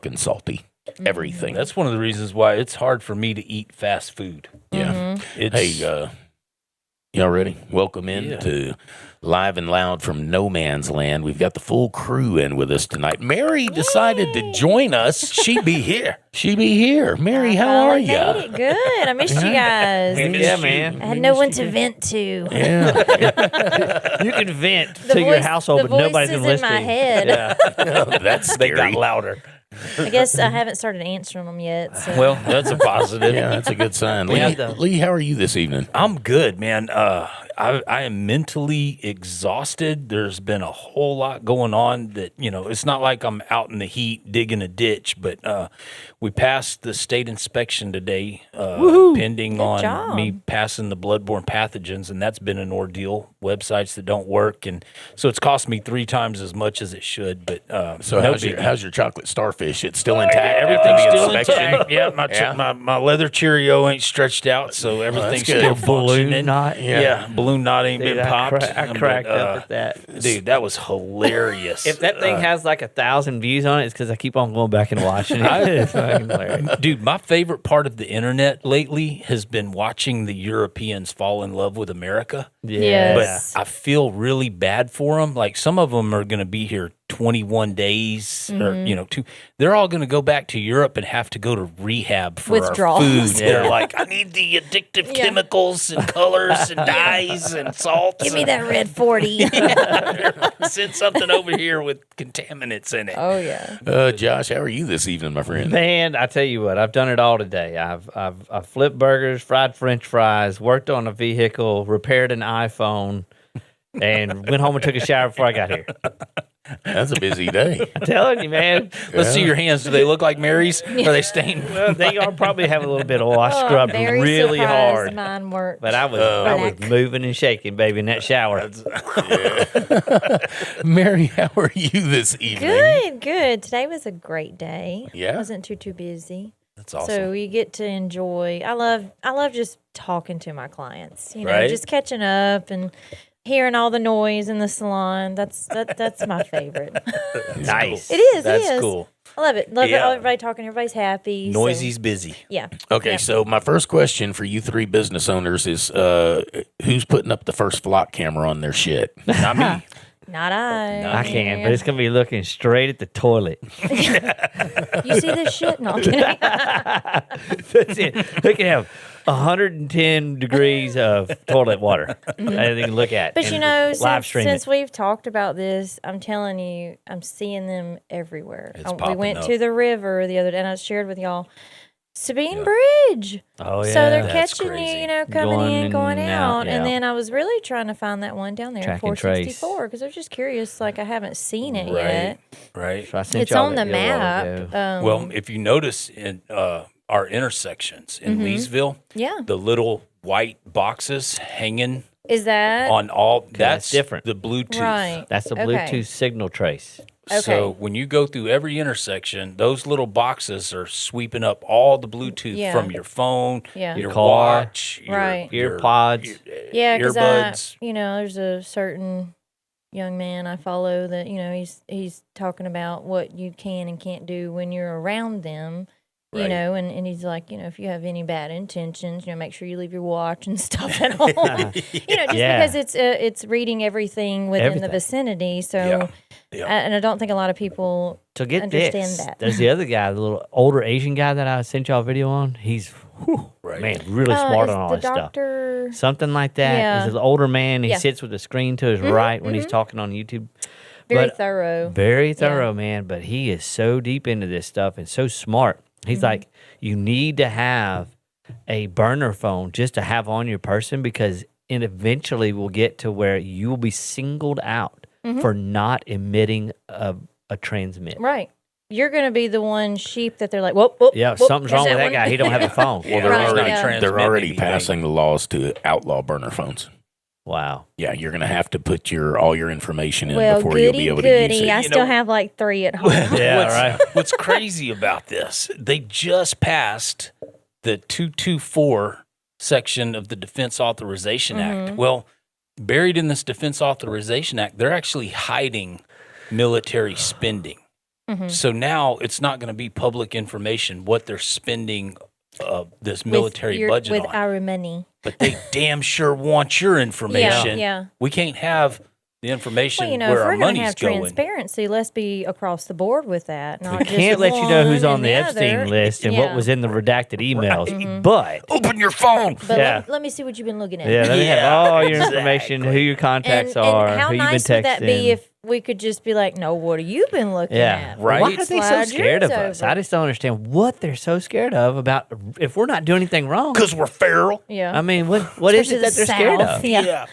fucking salty. Everything. That's one of the reasons why it's hard for me to eat fast food. Yeah. Hey, y'all ready? Welcome in to Live and Loud from No Man's Land. We've got the full crew in with us tonight. Mary decided to join us. She'd be here. Mary, how are you? Made it good. I missed you guys. Yeah, man. I had no one to vent to. Yeah. You can vent to your household, but nobody's going to listen in my to you. head. Yeah. That's They scary. got louder. I guess I haven't started answering them yet. So. Well, that's a positive. Yeah, that's a good sign. Yeah. Lee, how are you this evening? I'm good, man. I am mentally exhausted. There's been a whole lot going on that, it's not like I'm out in the heat digging a ditch, but we passed the state inspection today, pending on job. me passing the bloodborne pathogens, and that's been an ordeal. Websites that don't work, and so it's cost me 3 times as much as it should. But So no how's your chocolate starfish? It's still intact. Everything's after the still inspection? intact. Yeah, my leather Cheerio ain't stretched out, so everything's good. still Balloon functioning. knot? Yeah, balloon knot ain't Dude, been popped. I cracked up at that. Dude, that was hilarious. If that thing has like 1,000 views on it, it's because I keep on going back and watching it. It's fucking hilarious. Dude, my favorite part of the internet lately has been watching the Europeans fall in love with America. Yes. But I feel really bad for them. Like some of them are going to be here 21 days or, they're all going to go back to Europe and have to go to rehab for Withdrawals. our food. Yeah. They're like, I need the addictive chemicals and colors and dyes and salts. Give me that red 40. Send something over here with contaminants in it. Oh, yeah. Josh, how are you this evening, my friend? Man, I tell you what, I've done it all today. I've flipped burgers, fried French fries, worked on a vehicle, repaired an iPhone, and went home and took a shower before I got here. That's a busy day. I'm telling you, man. Let's see your hands. Do they look like Mary's? Are they stained? Well, they are probably have a little bit of I scrubbed very really surprised hard. Mine worked. But I was moving and shaking, baby, in that shower. Mary, how are you this evening? Good. Today was a great day. Yeah? Wasn't too busy. That's awesome. So we get to enjoy. I love just talking to my clients. Right. Just catching up and hearing all the noise in the salon. That's my favorite. Nice. It is. That's it is. cool. I love it. Love it. Yeah. Everybody talking. Everybody's happy. so- Noisy's busy. yeah. Okay, Yeah. so my first question for you 3 business owners is who's putting up the first flock camera on their shit? Not me. Not I. I can, but it's going to be looking straight at the toilet. You see this shit? No, I'm kidding. That's it. We can have 110 degrees of toilet water. And they can look at. But and live stream since it. we've talked about this, I'm telling you, I'm seeing them everywhere. It's We popping went up. to the river the other day, and I shared with y'all Sabine Bridge. Oh, yeah. So they're That's catching crazy. you, coming Going in, going in and out. out, And yeah. then I was really trying to find that one down there, Track and trace. 464, because I was just curious. Like, I haven't seen it Right. yet. Right. So I sent It's y'all on the that deal a while map. ago. Well, if you notice in our intersections in Leesville, Yeah. the little white boxes hanging Is that? on all that's different. The Bluetooth. Right. That's the Okay. Bluetooth signal trace. Okay. So when you go through every intersection, those little boxes are sweeping up all the Bluetooth Yeah. from your phone, Yeah. your car, watch, Right. Ear pods. Yeah, because earbuds. there's a certain young man I follow that he's talking about what you can and can't do when you're around them. Right. And he's like, if you have any bad intentions, make sure you leave your watch and stuff at home. Just Yeah. because it's reading everything within the Everything. vicinity. So, Yeah. Yeah. and I don't think a lot of people So get understand this. that. There's the other guy, the little older Asian guy that I sent y'all a video on. He's, Right. man, really smart is on all the this stuff. doctor. Something like that. Yeah. He's an older man. He Yeah. sits with the screen to his right when he's talking on YouTube. Very But- thorough. Very thorough, man. But he is so deep into this stuff and so smart. He's like, you need to have a burner phone just to have on your person because it eventually will get to where you will be singled out for not emitting a transmit. Right. You're going to be the one sheep that they're like, whoop, whoop. Yeah, whoop, something's there's wrong with that one. guy. He don't have a phone. Well, they're Right, already yeah. they're already anything. passing the laws to outlaw burner phones. Wow. Yeah, you're going to have to put all your information in Well, before you'll goody, be able to use goody. it. I You still know- have like 3 at home. Yeah, What's crazy about this, they just passed the 224 section of the Defense Authorization Act. Well, buried in this Defense Authorization Act, they're actually hiding military spending. So now it's not going to be public information what they're spending this military budget with on. our money. But they damn sure want your information. Yeah. We can't have the information Well, you know, where if our we're going to money's have going. transparency, let's be across the board with that. Not We just can't let you know who's one on and the other. Epstein list and what was in the redacted emails. But Open your phone. But Yeah. let me see what you've been looking at. yeah, let me have Yeah, all your information, who your contacts are, and how who nice you've would been texting. that be if we could just be like, no, what have you been looking Yeah, at? right. Why are they so Slide scared of yours us? over. I just don't understand what they're so scared of about if we're not doing anything wrong. Because we're feral. Yeah. I mean, what is Especially it that the they're scared South. of? Yeah.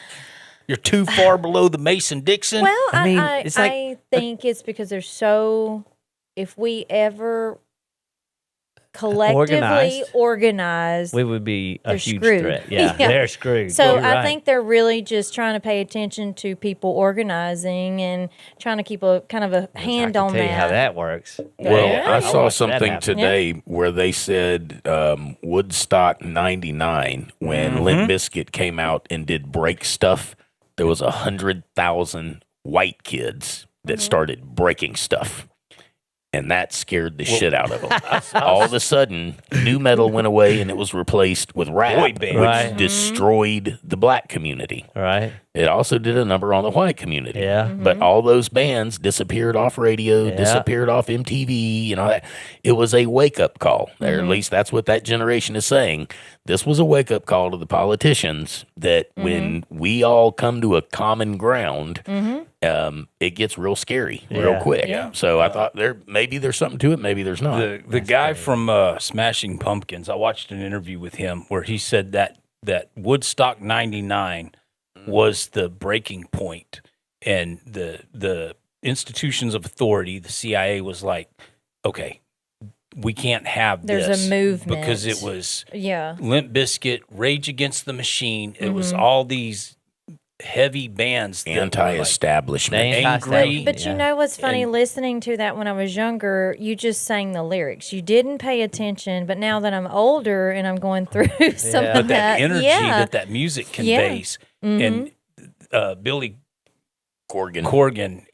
You're too far below the Mason-Dixon. Well, I mean, I it's like- I think it's because they're so. If we ever collectively organize, We would be a They're huge screwed. threat. Yeah, Yeah. they're screwed. so You're I right. think they're really just trying to pay attention to people organizing and trying to keep a kind of a hand I can on tell you how that. that works. Well, Yeah. I I'll saw watch that something happen. today where they said Woodstock 99, when Limp Bizkit came out and did break stuff, there was 100,000 white kids that started breaking stuff. And that scared the shit out of them. All of a sudden, new metal went away and it was replaced with rap, Boy which band. Right. destroyed the black community. All right. It also did a number on the white community. Yeah. But all those bands disappeared off radio, Yeah. disappeared off MTV, and all that. It was a wake up call, or at least that's what that generation is saying. This was a wake up call to the politicians that when we all come to a common ground, it gets real scary real Yeah. quick. Yeah. So I thought maybe there's something to it, maybe there's not. The guy from Smashing Pumpkins, I watched an interview with him where he said that Woodstock 99 was the breaking point, and the institutions of authority, the CIA, was like, okay, we can't have There's this a movement because it was Yeah. Limp Bizkit, Rage Against the Machine. It was Mm-hmm. all these heavy bands, that were like, Anti-establishment. angry. But you know what's funny? And- Listening to that when I was younger, you just sang the lyrics. You didn't pay attention. But now that I'm older and I'm going through some Yeah. of but that energy yeah. that music Yeah. conveys, and Billy Corgan. Corgan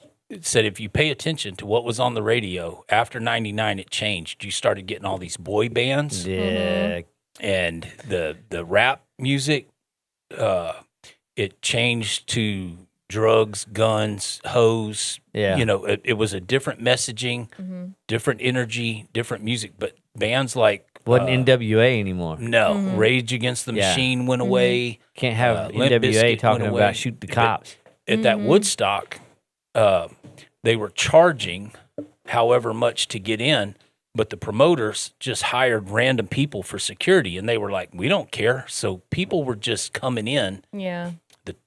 said if you pay attention to what was on the radio after 99, it changed. You started getting all these boy bands Yeah. and the rap music. It changed to drugs, guns, hoes. Yeah. You know, it was a different messaging, different energy, different music. But bands like Wasn't NWA anymore. no, Rage Against the Yeah. Machine went away. Can't have Limp NWA Bizkit talking went about away. shoot the cops. At that Woodstock, they were charging however much to get in, but the promoters just hired random people for security, and they were like, "We don't care." So people were just coming in. Yeah.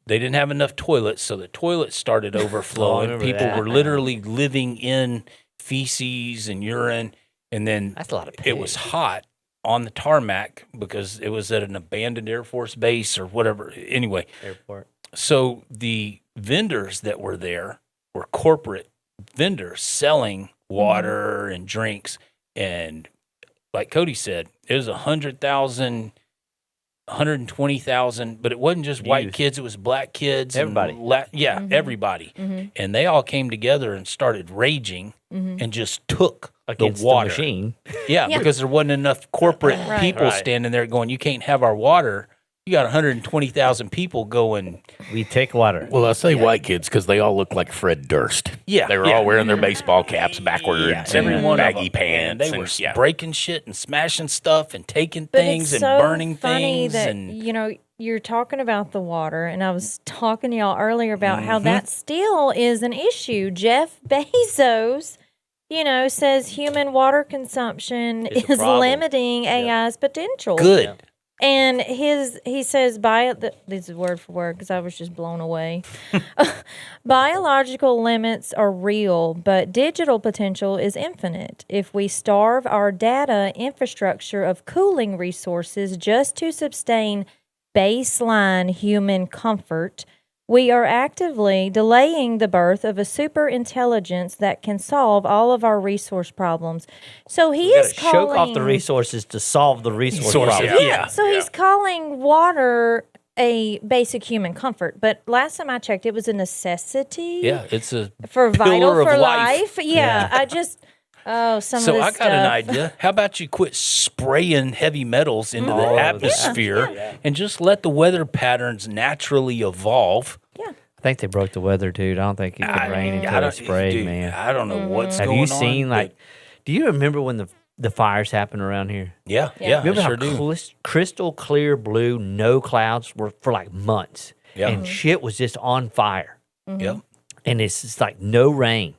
They didn't have enough toilets, so the toilets started overflowing. remember People that. were literally living in feces and urine, and then That's a lot of it was pigs. hot on the tarmac because it was at an abandoned Air Force base or whatever. Anyway, Airport. so the vendors that were there were corporate vendors selling water and drinks. And like Cody said, it was 100,000, 120,000, but it wasn't just white Youth. kids. It was black kids. and Everybody. everybody. And they all came together and started raging and just took Against the water. machine. Yeah, Yeah. because there wasn't enough corporate Right. people Right. standing there going, you can't have our water. You got 120,000 people going, We take water. Well, I say white kids because they all look like Fred Durst. Yeah, They were yeah. all wearing their baseball caps backwards every and one of baggy them, pants. man, they were and, breaking shit and smashing stuff and taking But things it's and so burning funny things. that And you know you're talking about the water, and I was talking to y'all earlier about how Mm-hmm. that still is an issue. Jeff Bezos, says human water consumption It's a is problem. limiting AI's potential. good. And he says, this is word for word because I was just blown away. Biological limits are real, but digital potential is infinite. If we starve our data infrastructure of cooling resources just to sustain baseline human comfort, we are actively delaying the birth of a super intelligence that can solve all of our resource problems. So he is Choke calling off the resources to solve the resource problem. Yeah. So he's calling water a basic human comfort. But last time I checked, it was a necessity. Yeah, it's a for vital pillar of for life. life. Yeah, I just some So of this I got an stuff. idea. How about you quit spraying heavy metals into the atmosphere and just let the weather patterns naturally evolve? Yeah. I think they broke the weather, dude. I don't think it could rain until they spray, dude, man. I don't know what's Have going on. you seen but- do you remember when the fires happened around here? Yeah, Yeah. yeah, Remember I how sure do. crystal clear blue, no clouds were for like months, Yeah. and shit was just on fire, Yep. and it's just like no rain,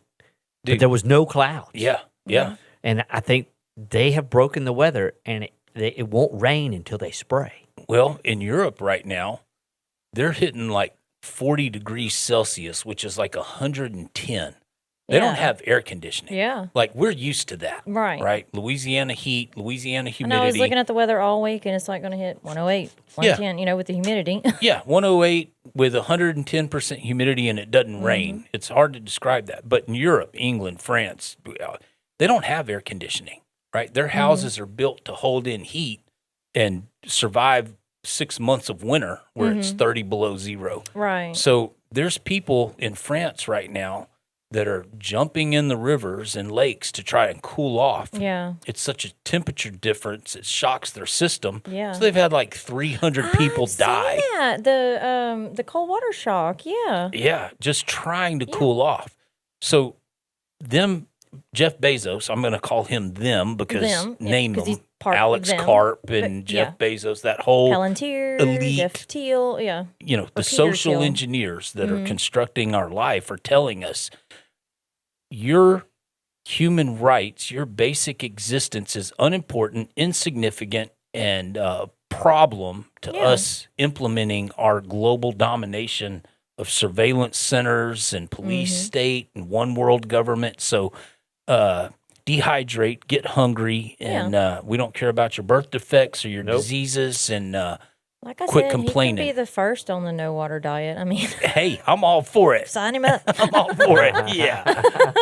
but Dude. there was no clouds. Yeah, yeah. And I think they have broken the weather, and it won't rain until they spray. Well, in Europe right now, they're hitting like 40 degrees Celsius, which is like 110. They don't Yeah. have air conditioning. Yeah. Like we're used to that. Right. Right. Louisiana heat, Louisiana I humidity. know I was looking at the weather all week, and it's like going to hit 108, 110, with the humidity. Yeah, 108 with 110% humidity and it doesn't rain. It's hard to describe that. But in Europe, England, France, they don't have air conditioning, right? Their houses are built to hold in heat and survive 6 months of winter where it's 30 below zero. Right. So there's people in France right now that are jumping in the rivers and lakes to try and cool off. Yeah. It's such a temperature difference, it shocks their system. Yeah. So they've had like 300 people die. Yeah, the cold water shock. Yeah. Yeah, just trying to cool off. So Jeff Bezos, I'm going to call him them because Them, yeah, name 'cause them. he's part of Alex them. Karp and But, Jeff Bezos, that whole, Palantir, elite- Jeff Thiel. Yeah. the Peter social Thiel. engineers that are constructing our life are telling us your human rights, your basic existence is unimportant, insignificant, and a problem to us implementing our global domination of surveillance centers and police state and one world government. So dehydrate, get hungry, and we don't care about your birth defects or your diseases. And Like I Quit said, complaining. he can be the first on the no water diet. I mean, hey, I'm all for it. sign him up. I'm all for it. Yeah,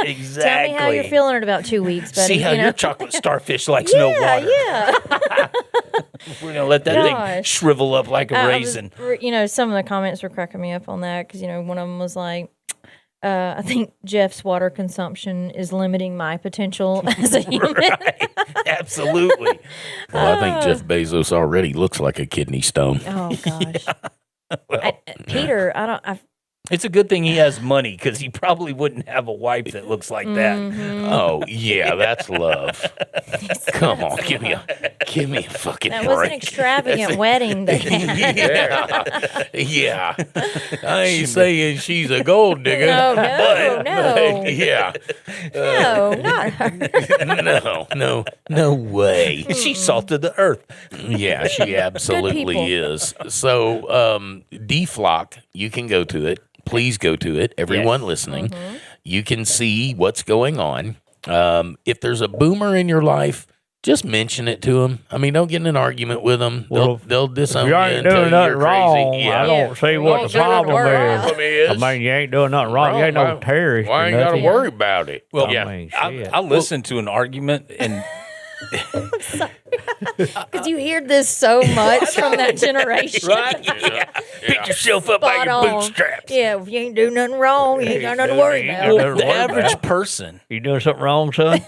exactly. Tell me how you're feeling in about 2 weeks, buddy. See how you know? your chocolate starfish likes no water. Yeah. We're gonna let that thing Gosh. shrivel up like a I was- raisin. some of the comments were cracking me up on that because, one of them was like, I think Jeff's water consumption is limiting my potential as a human. Right. Absolutely. Well, I think Jeff Bezos already looks like a kidney stone. Oh, gosh. Well, Peter, it's a good thing he has money because he probably wouldn't have a wife that looks like that. Oh yeah, that's love. Come on, give me a fucking that break. was an extravagant wedding they had. Yeah. I ain't saying she's a gold digger. No, but, no. Yeah. No, not her. No way. She salted the earth. Yeah, she absolutely people. is. So, DeFlock, you can go to it. Please go to it. Everyone listening, you can see what's going on. If there's a boomer in your life, just mention it to them. I mean, don't get in an argument with them. They'll disown you. You ain't and tell doing you nothing you're wrong. crazy. I don't see You what ain't the doing nothing problem wrong. is. I mean, you ain't doing nothing wrong. You ain't no terrorist. Why or ain't got to nothing. worry about it? Well, yeah. I mean, I, shit. I listened to an argument and Because you hear this so much from that generation. yeah. Pick yourself up by Spot your on. bootstraps. Yeah, if you ain't doing nothing wrong, you ain't got nothing to worry about. Well, the average person, You doing something wrong, son?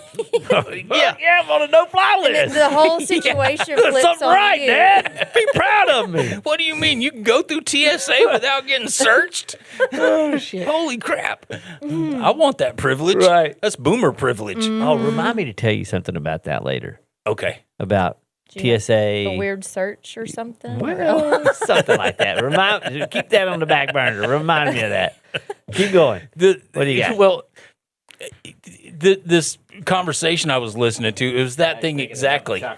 yeah, I'm on a no-fly And list. the whole situation Doing flips something on right, you. Dad. Be proud of me. what do you mean? You can go through TSA without getting searched? Oh, shit. Holy crap. I want that privilege. Right. That's boomer privilege. Oh, remind me to tell you something about that later. Okay. About you TSA. A weird search or something. Well, something like that. Keep that on the back burner. Remind me of that. Keep going. What do you got? Well, this conversation I was listening to, it was that thing exactly. Yeah.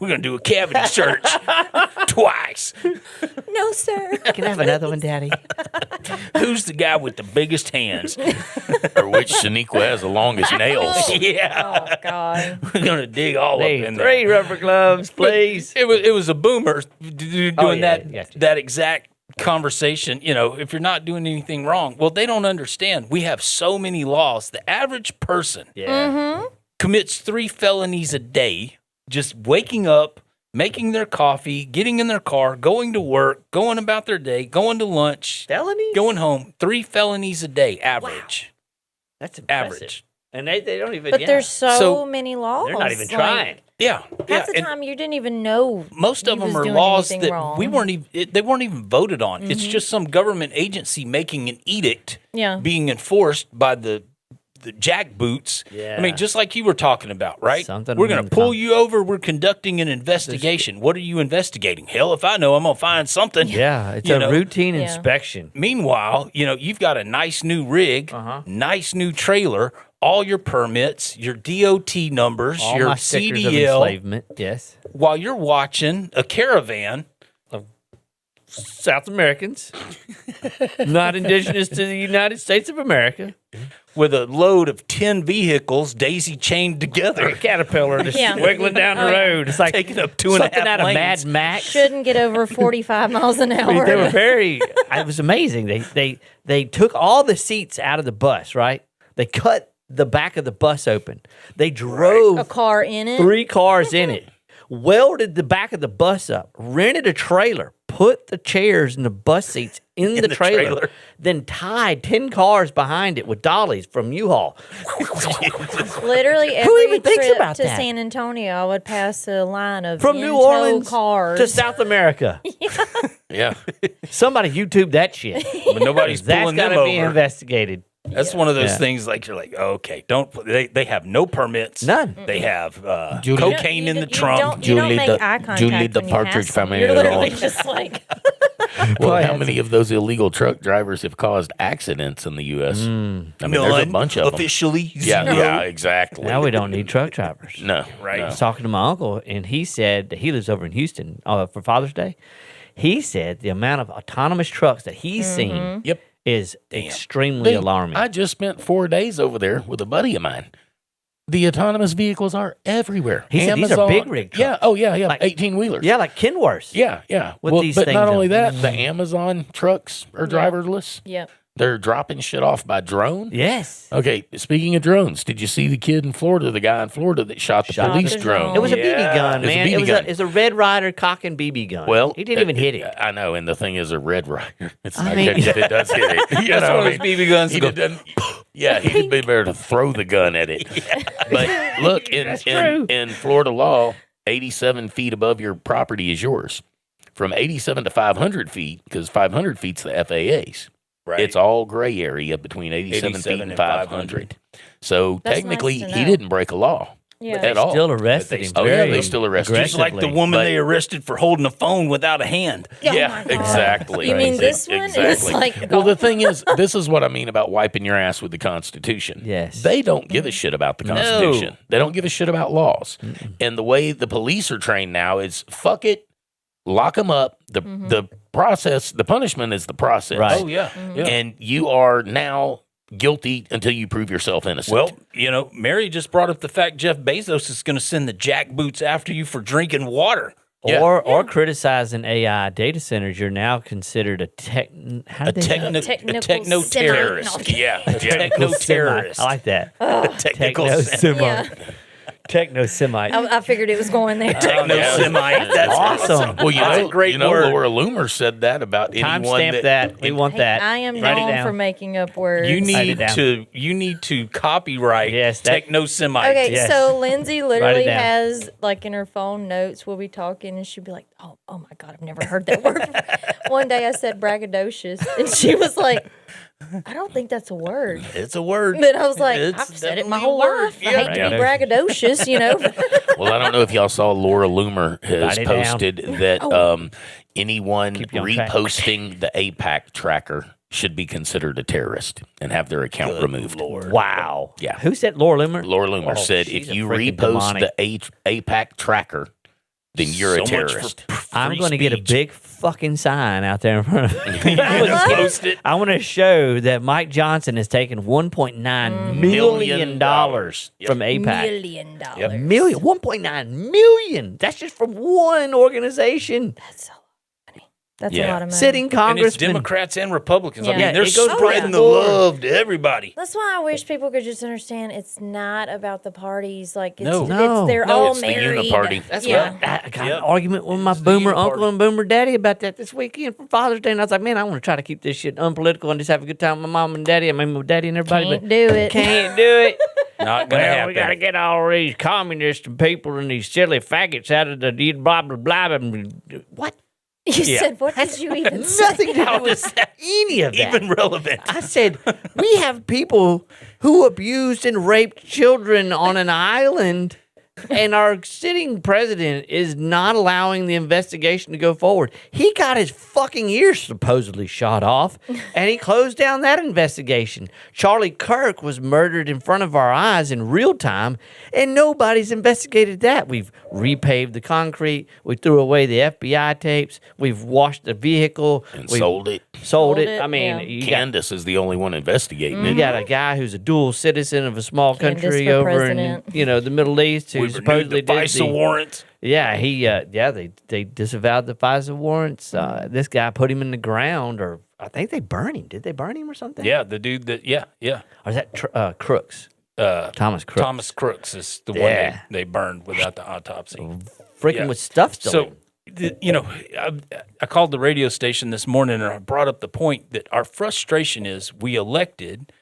We're going to do a cavity search twice. No, sir. Can I have another one, Daddy? Who's the guy with the biggest hands? Or which Shaniqua has the longest nails. Yeah. Oh, God. We're going to dig all up in there. 3 rubber gloves, please. It was a boomer doing yeah, gotcha. that exact conversation. If you're not doing anything wrong, well, they don't understand. We have so many laws. The average person Yeah. Mm-hmm. commits 3 felonies a day, just waking up making their coffee, getting in their car, going to work, going about their day, going to lunch, Felonies? going home. 3 felonies a day, average. That's impressive. Average. And they don't even. But there's so many laws. They're not even like, trying. Yeah. Half the and time you didn't even know. most he of them was are doing laws anything that wrong. we weren't even they weren't even voted on. It's just some government agency making an edict Yeah. being enforced by the jackboots. Yeah. I mean, just like you were talking about, right? Something We're going in to the pull you over. We're conducting an investigation. What are you investigating? Hell, if I know, I'm going to find something. Yeah, it's You a know? routine Yeah. inspection. Meanwhile, you've got a nice new rig, nice new trailer, all your permits, your DOT numbers, All your my stickers of CDL, enslavement. Yes. while you're watching a caravan. South Americans, not indigenous to the United States of America. With a load of 10 vehicles daisy chained together. A caterpillar just Yeah. wiggling down the road. It's like Taking up 2.5 something out of lanes. Mad Max. Shouldn't get over 45 miles an I mean, hour. they were very. It was amazing. They took all the seats out of the bus. Right. They cut the back of the bus open. They drove a car in it. 3 cars in it. Welded the back of the bus up. Rented a trailer. Put the chairs and the bus seats in the trailer. Then tied 10 cars behind it with dollies from U-Haul. Literally Who every even thinks trip about to that? San Antonio, I would pass a line of From New in-tow Orleans cars. to South America. Yeah. Somebody YouTube that shit. But nobody's That's pulling got them to be over. investigated. That's one of those Yeah. things like you're like, okay, they have no permits. None. They have Julie- cocaine in the trunk. You don't Julie make the- eye contact Julie the when you Partridge pass them. Family You're at literally all. just like, Well, how many of those illegal truck drivers have caused accidents in the U.S.? I mean, there's a bunch of them. Officially, Yeah, zero. yeah, exactly. Now we don't need truck drivers. No, Right. no. I was talking to my uncle, and he said that he lives over in Houston for Father's Day. He said the amount of autonomous trucks that he's seen Yep. is extremely alarming. I just spent 4 days over there with a buddy of mine. The autonomous vehicles are everywhere. He said these are big rig Yeah. trucks. Oh, yeah, yeah. Like- 18-wheelers. yeah, like Kenworths. Yeah, yeah. With these but things not only on. that, the Amazon trucks are driverless. yep. They're dropping shit off by drone. Yes. Okay, speaking of drones, did you see the kid in Florida, the guy in Florida that shot the police the drone? drone. It was a Yeah. BB gun, It's a man. BB It was gun. it's a Red Ryder cock and BB gun. Well, he didn't even hit it. I know, and the thing is a Red Ryder. It's I not mean- good if it does hit it. You That's know, one I of those mean, BB guns. he that go, didn't. Yeah, he'd be better to throw the gun at it. But look, true. in Florida law, 87 feet above your property is yours. From 87 to 500 feet, because 500 feet's the FAA's. Right. It's all gray area between 87 feet 87 and and 500. So That's technically, nice to he know. didn't break a law Yeah. at all. Still arrested they him. Oh, yeah, very they still arrested him. just like the aggressively. woman But- they arrested for holding a phone without a hand. Oh Yeah, my God. exactly. You mean Exa- this one is like, Well, the thing is, this is what I mean about wiping your ass with the Constitution. Yes. They don't give a shit about the Constitution. They don't give a shit about laws. And the way the police are trained now is fuck it, lock them up. The process, the punishment is the process. Right. Oh yeah. Yeah. And you are now guilty until you prove yourself innocent. Well, Mary just brought up the fact Jeff Bezos is going to send the jackboots after you for drinking water. Yeah. Or criticizing AI data centers, you're now considered a Technical techno terrorist. semi- Yeah, a techno terrorist. I like that. Technical Techno semi. yeah. Techno Semite. I figured it was going there. Techno Yeah. semite. That's Awesome. well, That's a great word. Laura Loomer said that about anyone Timestamp that. We want Hey, that. I am Write it known down. for making up words. You Write it need down. to copyright Yes, that- techno semite. Okay, Yes. so Lindsay literally down. has like in her phone notes. We'll be talking, and she'll be like, "Oh my God, I've never heard that word." before." One day I said braggadocious, and she was like, "I don't think that's a word." It's a word. But I was like, It's "I've said it definitely my a whole word. life. I Yeah. hate to be braggadocious, you know." Well, I don't know if y'all saw Laura Loomer has Write it down. posted that Oh. anyone Keep you on track. reposting the APAC tracker should be considered a terrorist and have their account removed. Wow. Yeah. Who said Laura Loomer? Laura Loomer Oh, said she's if a you freaking repost demonic. the APAC tracker, then you're a So much for terrorist. I'm free going to get a speech. big fucking sign out there in front of me. Post it. I want to show that Mike Johnson has taken $1.9 million from APAC. $1 million. Million, 1.9 million. That's just from one organization. That's so funny. That's a Yeah. lot of money. Sitting And it's congressman. Democrats and Republicans. I Yeah. mean, they're it goes spreading back the and forth. love to everybody. That's why I wish people could just understand it's not about the parties. Like, it's, No. No. they're No, all it's the married. uniparty. That's yeah. what I got Yep. an argument with my It's the boomer union uncle party. and boomer daddy about that this weekend for Father's Day, and I was like, man, I want to try to keep this shit unpolitical and just have a good time with my mom and daddy. I mean, my daddy and everybody, Can't but do it. can't do it. Not gonna Well, happen. we got to get all these communist people and these silly faggots out of the blah blah blah. blah. What? You Yeah. said, what did you even say? Nothing to do with any of that. Even relevant. I said, we have people who abused and raped children on an island, and our sitting president is not allowing the investigation to go forward. He got his fucking ears supposedly shot off, and he closed down that investigation. Charlie Kirk was murdered in front of our eyes in real time, and nobody's investigated that. We've repaved the concrete. We threw away the FBI tapes. We've washed the vehicle. And We've sold it. sold it. Sold it, I mean, yeah. you got Candace is the only one investigating you it. got a guy who's a dual citizen of a small Candace country for over president. in the Middle East who We renewed supposedly the FISA did the, warrants. they disavowed the FISA warrants. This guy put him in the ground, or I think they burned him. Did they burn him or something? Yeah, the dude that, Or is that Crooks? Thomas Crooks. Thomas Crooks is the one Yeah. they burned without the autopsy. Freaking Yeah. with stuff still. So, I called the radio station this morning and I brought up the point that our frustration is we elected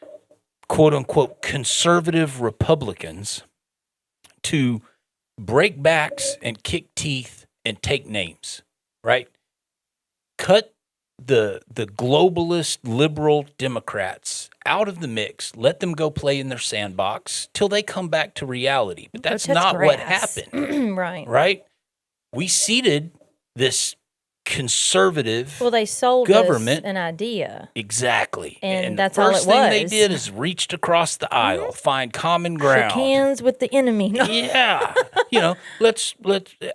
quote unquote conservative Republicans to break backs and kick teeth and take names, right? Cut the globalist liberal Democrats out of the mix, let them go play in their sandbox till they come back to reality. But that's touch not what grass. happened. Right. Right? We seated this conservative Well, they sold government. us an idea. Exactly. And the that's all first it thing they was. did is reached across the aisle, find common ground. Shook hands with the enemy. No. Yeah. let's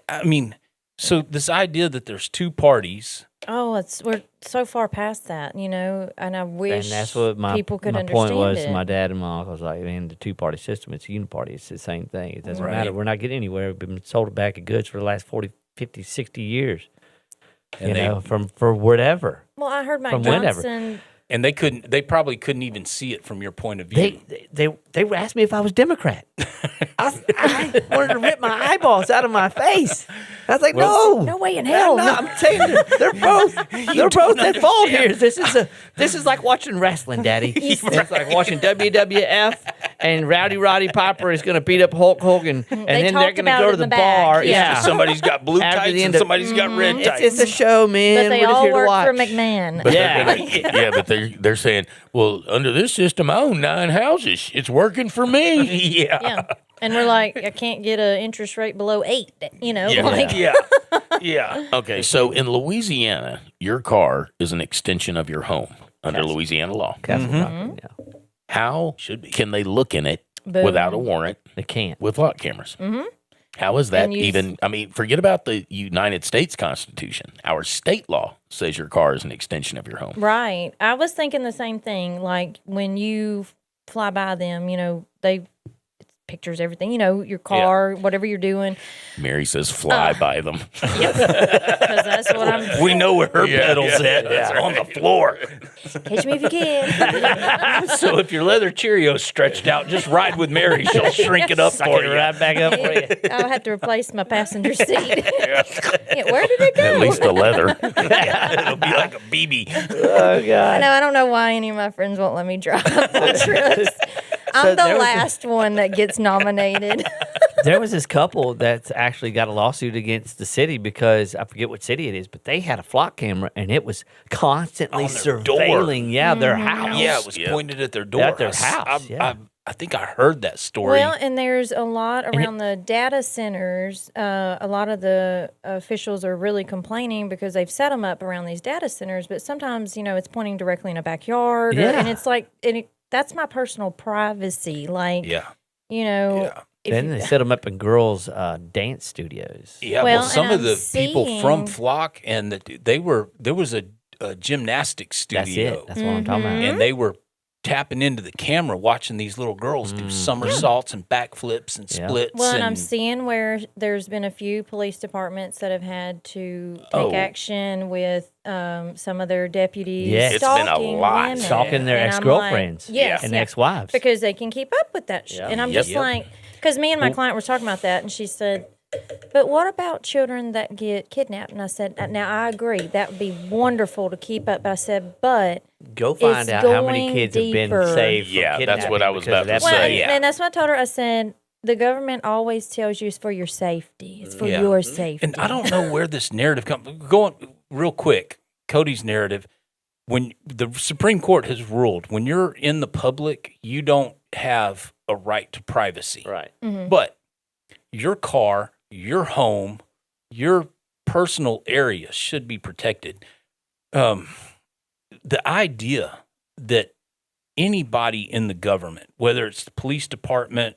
I mean, so this idea that there's two parties. Oh, we're so far past that, and I wish and that's what my people could my understand point was. it. My dad and my uncle was like, man, the two-party system, it's a uniparty. It's the same thing. It doesn't matter. We're not getting anywhere. We've been sold a bag of goods for the last 40, 50, 60 years. And for whatever. Well, I heard Mike From whenever. Johnson. And they probably couldn't even see it from your point of view. They asked me if I was Democrat. I wanted to rip my eyeballs out of my face. I was like, No way in hell. No, I'm saying they're both at fault here. This is like watching wrestling, Daddy. It's like watching WWF, and Rowdy Roddy Piper is going to beat up Hulk Hogan, and They then they're talked going to about go it to in the the back, bar. yeah. Somebody's got blue After tights the and end of- somebody's got red tights. It's a show, man. But they We're just all here to work watch. for McMahon. But Yeah. yeah, but they're saying, well, under this system, I own 9 houses. It's working for me. yeah. Yeah. And we're like, I can't get an interest rate below 8, Yeah. like Yeah. Yeah. Okay, so in Louisiana, your car is an extension of your home under Louisiana law. Castle Rock, yeah. How Should be. can they look in it Boom. without a warrant They can't. with lock cameras? How is that And you- even? I mean, forget about the United States Constitution. Our state law says your car is an extension of your home. Right. I was thinking the same thing. Like when you fly by them, they pictures everything, your car, whatever you're doing. Mary says, fly by them. Because that's what I'm. We know where her pedal's at. yeah. It's on the floor. Catch me if you can. So if your leather Cheerios stretched out, just ride with Mary. She'll shrink it up for you. Right back up for you. I'll have to replace my passenger seat. Yeah, where did it go? At least the leather. It'll be like a BB. Oh, God. I don't know why any of my friends won't let me drive on trips. I'm the there was a- last one that gets nominated. There was this couple that's actually got a lawsuit against the city because I forget what city it is, but they had a flock camera and it was constantly On their door. surveilling, their house. Yeah, it was pointed at their door. At their house, I think I heard that story. Well, and there's a lot around the data centers. A lot of the officials are really complaining because they've set them up around these data centers, but sometimes, it's pointing directly in a backyard. Yeah. And it's like, that's my personal privacy. Like, yeah. if Then you- they set them up in girls' dance studios. Yeah, Well, well, some and of the I'm people from seeing- Flock there was a gymnastics studio. That's it. That's what I'm talking about. And they were tapping into the camera, watching these little girls do somersaults and backflips and splits. Well, and I'm seeing where there's been a few police departments that have had to take action with some of their deputies. Yes. It's been a stalking lot. women. Stalking their And I'm ex-girlfriends like, yes, and yeah. ex-wives. Because they can keep up with that shit. And I'm just like, because me and my client were talking about that, and she said, but what about children that get kidnapped? And I said, now I agree. That would be wonderful to keep up. But I said, but Go find it's out how many going kids have deeper. been saved from Yeah, that's what kidnapping I was because about of to that say. well, money. Yeah. and that's what I told her. I said, the government always tells you it's for your safety. It's for Yeah. your safety. And I don't know where this narrative comes. Going real quick, Cody's narrative. When the Supreme Court has ruled, when you're in the public, you don't have a right to privacy. Right. But your car, your home, your personal area should be protected. The idea that anybody in the government, whether it's the police department,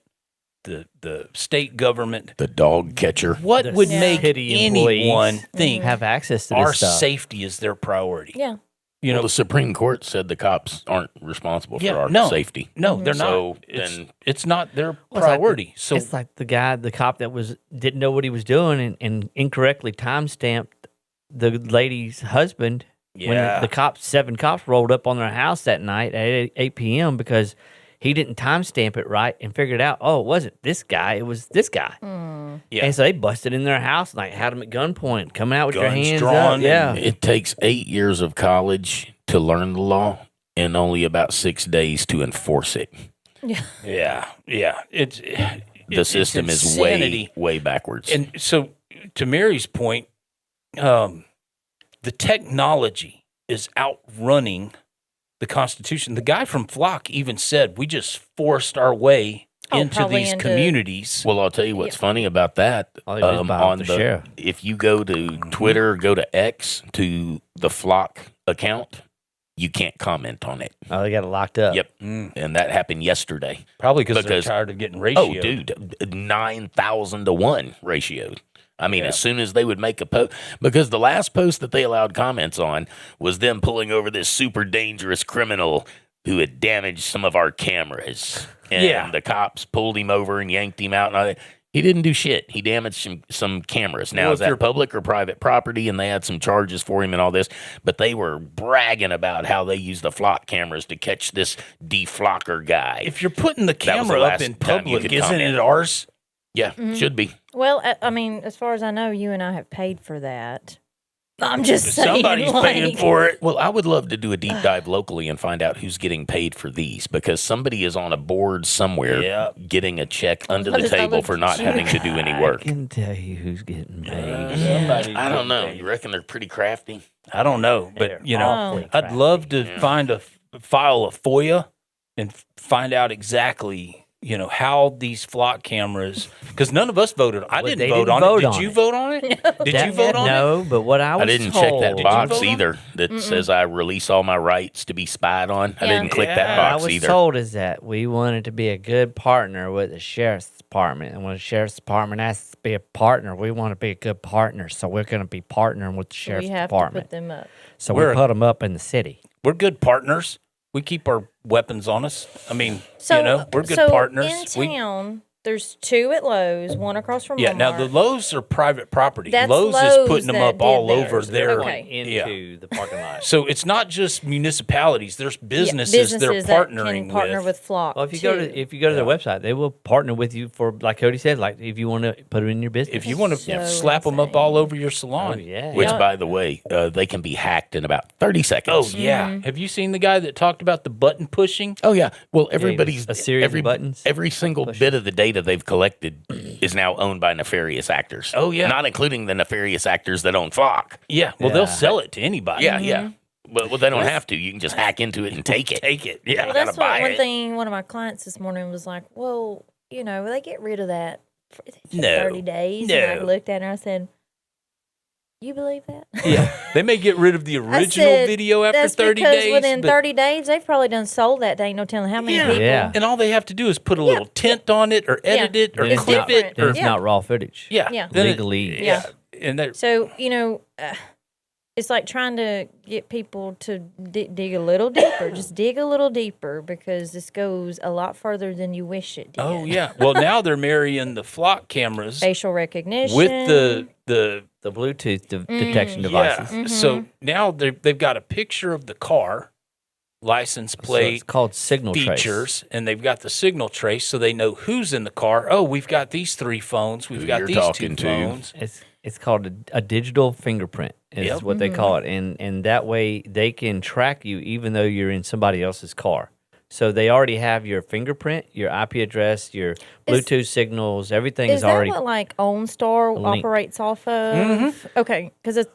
the state government, The dog catcher. what The would make city anyone employees think have access to our this stuff. safety is their priority? Yeah. You Well, know, the Supreme Court said the cops aren't responsible for our no, safety. No, they're So not. then- It's not their Well, it's like priority. the- So it's like the cop that didn't know what he was doing and incorrectly time-stamped the lady's husband. Yeah. When the seven cops rolled up on their house that night at 8 p.m. because he didn't timestamp it right and figured out, oh, it wasn't this guy, it was this guy. Yeah. And so they busted in their house and had him at gunpoint, coming out with your Guns hands drawn up. Yeah. It takes 8 years of college to learn the law and only about 6 days to enforce it. yeah. It's The system is insanity. way backwards. And so, to Mary's point, the technology is outrunning the Constitution. The guy from Flock even said, "We just forced our way into probably these into- communities." Well, I'll tell you what's funny about that. All they did is buy off the sheriff. If you go to Twitter, go to X to the Flock account, you can't comment on it. Oh, they got it locked up. Yep, and that happened yesterday. Probably because they're Because- tired of getting ratioed. Oh, dude, 9,000 to 1 ratio. I mean, as soon as they would make a post, because the last post that they allowed comments on was them pulling over this super dangerous criminal who had damaged some of our cameras. And the cops pulled him over and yanked him out. And he didn't do shit. He damaged some cameras. Now, Well, is if you're- that public or private property? And they had some charges for him and all this. But they were bragging about how they use the flock cameras to catch this DeFlocker guy. If you're putting the That was the camera up last in time you public, could isn't comment. it ours? Yeah, should be. Well, I mean, as far as I know, you and I have paid for that. I'm just saying. Somebody's paying for it. Well, I would love to do a deep dive locally and find out who's getting paid for these, because somebody is on a board somewhere Yeah. getting a check under What the is that table look for not at you? having to do any I work. can tell you who's getting paid. Somebody's I don't know. getting You reckon they're pretty crafty? I don't know, They're but you know, awfully I'd love to Yeah. find file a FOIA and find out exactly, you know, how these flock cameras, because none of us voted. I Well, didn't they vote didn't on vote it. Did on you it. vote on it? Did you vote on it? No, but what I was I didn't told, check that Did you box vote on either that says I release all my rights to be spied on. I Yeah. didn't click that Yeah. What I box was either. told is that we wanted to be a good partner with the sheriff's department, and when the sheriff's department asks us to be a partner, we want to be a good partner. So we're going to be partnering with the So sheriff's we have department. to put them up. So We're we a- put them up in the city. We're good partners. We keep our weapons on us. I mean, So, you know, we're good so partners. In town, there's 2 at Lowe's, 1 across from Yeah, Walmart. now the Lowe's are private property. That's Lowe's is Lowe's putting them that up all did over theirs. their Okay. Into the parking lot. So it's not just municipalities. There's Yeah, businesses, they're that partnering can partner with Flock. Well, if you go too. to their website, they will partner with you for, like Cody said, like if you want to put them in your business. If you want to So slap them up insane. all over your oh salon. yeah, Which, Yeah. by the way, they can be hacked in about 30 Oh seconds. yeah. Have you seen the guy that talked about the button pushing? Oh, yeah. Well, everybody's a series of buttons. Every single bit of the data they've collected is now owned by nefarious actors. Oh, yeah. Not including the nefarious actors that own Flock. Yeah. Well, Yeah. they'll sell it to anybody. Yeah, yeah. Well, they don't have to. You can just hack into it and take it. Take it. Yeah. Well, gotta that's what buy one it. thing one of my clients this morning was like, well, you know, they get rid of that for No. 30 days. And I No. looked at her and I said, you believe that? Yeah. They may get rid of the I original said, video after that's 30 because days. within but- 30 days, they've probably done sold that. They ain't no telling how many Yeah. people. Yeah. And all they have to do is put a little tint on it or edit it or Then it's clip not, it. then Or, it's Yeah. not raw footage. yeah. Yeah. Then it- Legally. yeah. And that, So, you know, it's like trying to get people to dig a little deeper. Just dig a little deeper because this goes a lot further than you wish it did. Oh yeah. Well, now they're marrying the flock cameras Facial recognition with the Bluetooth detection devices. yeah. So now they've got a picture of the car, license So plate, it's called signal features, and they've got the signal trace, so they know who's in the car. Oh, we've got these 3 phones. We've Who got you're these talking 2 to. phones. It's called a digital fingerprint is Yep. what they call it. And that way they can track you even though you're in somebody else's car. So they already have your fingerprint, your IP address, your Bluetooth signals, everything Is is that already what like OnStar linked. operates off of? Okay, because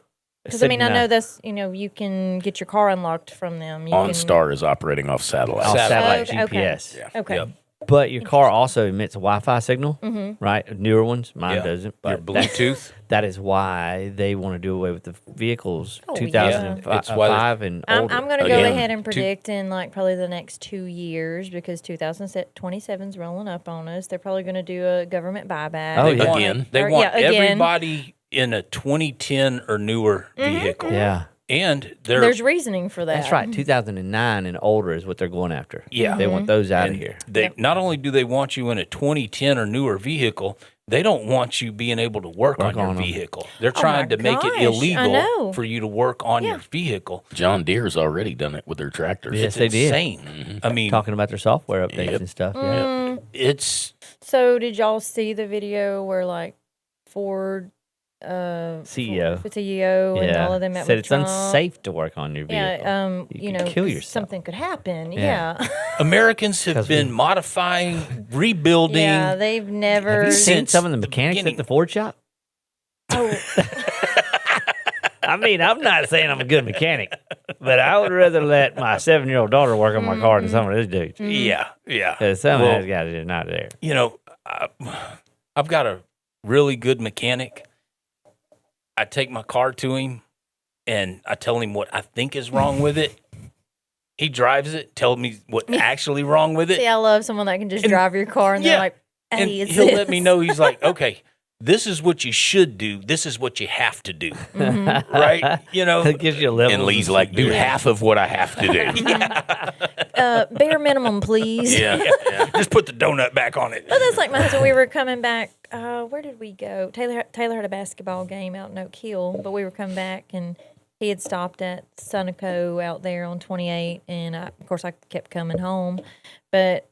I mean I know that's you can get your car unlocked from them. You OnStar is operating off satellite. off satellite Okay, okay. GPS. Yeah. Can, okay. Yep. But your car also emits a Wi-Fi signal, right? Newer ones, mine Yeah. doesn't. Your But that's- Bluetooth. that is why they want to do away with the vehicles Oh, 2005 It's why and I'm older. going to go Again, ahead and predict in like probably the next 2 years because 2027 is rolling up on us. They're probably going to do a government buyback. Oh, They yeah. want, Again. they Or, want yeah, again. everybody in a 2010 or newer vehicle. Yeah. And There's reasoning for that. That's right. 2009 and older is what they're going after. Yeah. They want those out of And here. They not only do they want you in a 2010 or newer vehicle, they don't want you being able to work on your on 'em. vehicle. They're Oh trying my to make gosh, it I illegal know. for you to work on your vehicle. John Deere's already done it with their tractors. Yes, they did. Insane. I mean, Talking about their software updates and stuff. Yeah. it's So did y'all see the video where like Ford CEO. CEO and all of them met Said with it's Trump? unsafe to work on your vehicle. Yeah, You could kill 'cause yourself. something could happen. Yeah. Yeah. Americans have 'Cause been modifying, rebuilding. Yeah, they've never. Have you seen Since some of the the mechanics beginning. at the Ford shop? Oh, I mean, I'm not saying I'm a good mechanic, but I would rather let my 7-year-old daughter work on my car than some of these dudes. Yeah, yeah. Because some Well, of those guys are not there. You know, I've got a really good mechanic. I take my car to him and I tell him what I think is wrong with it. He drives it, tells me what's actually wrong with it. see, I love someone that can just drive your car and yeah, they're like, and "Hey, it's he'll this." let me know. He's like, okay, this is what you should do. This is what you have to do. Right? You know, It gives you a level. And Lee's like, do half of what I have to do. Bare minimum, please. yeah. just put the donut back on it. But that's like when we were coming back. Where did we go? Taylor had a basketball game out in Oak Hill, but we were coming back and he had stopped at Sunoco out there on 28, and of course I kept coming home, but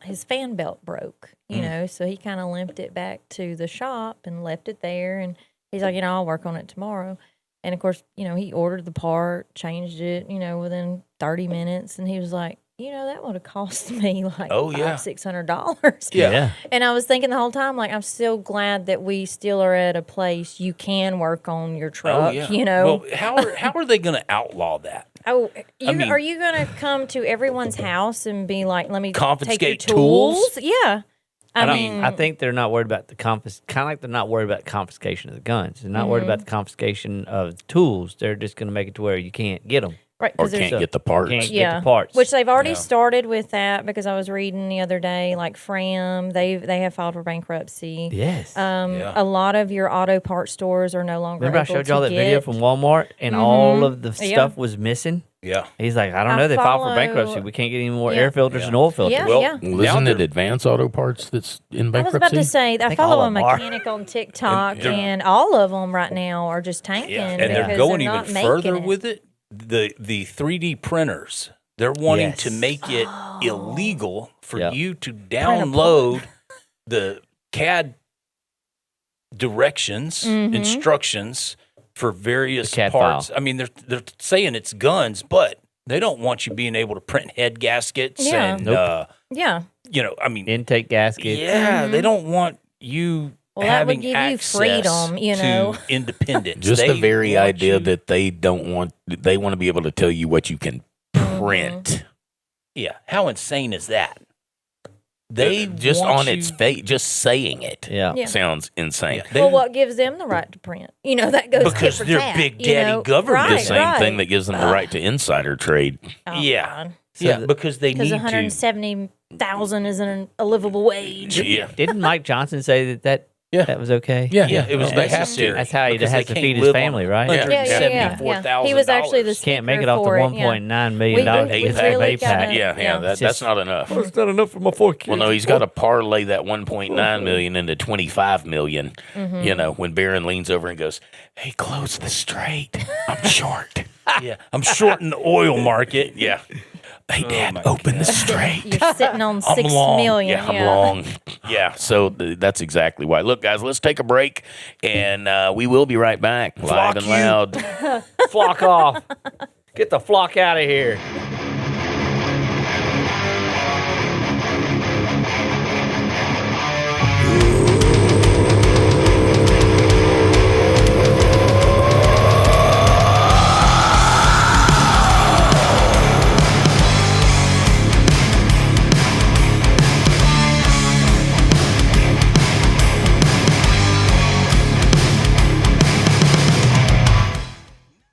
his fan belt broke, you know, so he kind of limped it back to the shop and left it there, and he's like, I'll work on it tomorrow. And of course, he ordered the part, changed it, within 30 minutes, and he was like, that would have cost me like $500-$600. Yeah. And I was thinking the whole time, like, I'm so glad that we still are at a place you can work on your truck, Well, how are they going to outlaw that? Oh, mean- are you going to come to everyone's house and be like, let me Confiscate take your tools? Yeah. I think they're not worried about the kind of like they're not worried about confiscation of the guns. They're not worried about the confiscation of the tools. They're just going to make it to where you can't get them. Right, Or 'cause there's- can't get the parts. Can't get the parts. Which they've already started with that because I was reading the other day, like Fram, they have filed for bankruptcy. Yes. A lot of your auto parts stores are no longer Remember I able showed to y'all that video get- from Walmart and all of the stuff was missing? Yeah. He's like, I don't I know. They filed for follow- bankruptcy. We can't get any more Yeah. air filters and oil filters. Yeah, Well, yeah. Well, Now isn't it they're- Advance Auto Parts that's in I was bankruptcy? about to say, I think follow all a of 'em are. mechanic on TikTok, they're- and all of them right now are just tanking. Yeah, and they're because going not even making further it. with it. The 3D printers, they're wanting to Yes. make it illegal for Yep. you to download the CAD directions, instructions for various The CAD parts. file. I mean, they're saying it's guns, but they don't want you being able to print head gaskets Yeah. and Nope. Yeah. I mean, Intake gaskets. yeah, they don't want you Well, that would having give you access freedom, to independence. Just the They very want idea you- that they want to be able to tell you what you can print. Yeah, how insane is that? They just want on you- its face, just saying it Yeah. Yeah. sounds insane. They- Well, what gives them the right to print? That goes Because tit for they're tat, big daddy government. The Right, same right. thing that gives them the right to insider trade. Oh, Yeah. So yeah, the- because they because need to. 170,000 isn't a livable wage. Yeah, Didn't Mike Johnson say that Yeah. That was okay. Yeah, Yeah, it was they have to. necessary. That's how he because has they to can't feed his live on family, right? Yeah. $174,000. He was actually the Can't make it speaker off the for it, $1.9 million. We APAC. really gotta- Yeah, that's not enough. It's not enough for my 4 kids. Well, no, he's got to parlay that 1.9 million into 25 million. You know, when Barron leans over and goes, "Hey, close the straight. I'm short." Yeah, I'm short in the oil market. Yeah. Hey, Dad, my open the straight. You're sitting on 6 long. million. Yeah, I'm long. Yeah, so that's exactly why. Look, guys, let's take a break, and we will be right back, live and loud. Flock off. Get the flock out of here.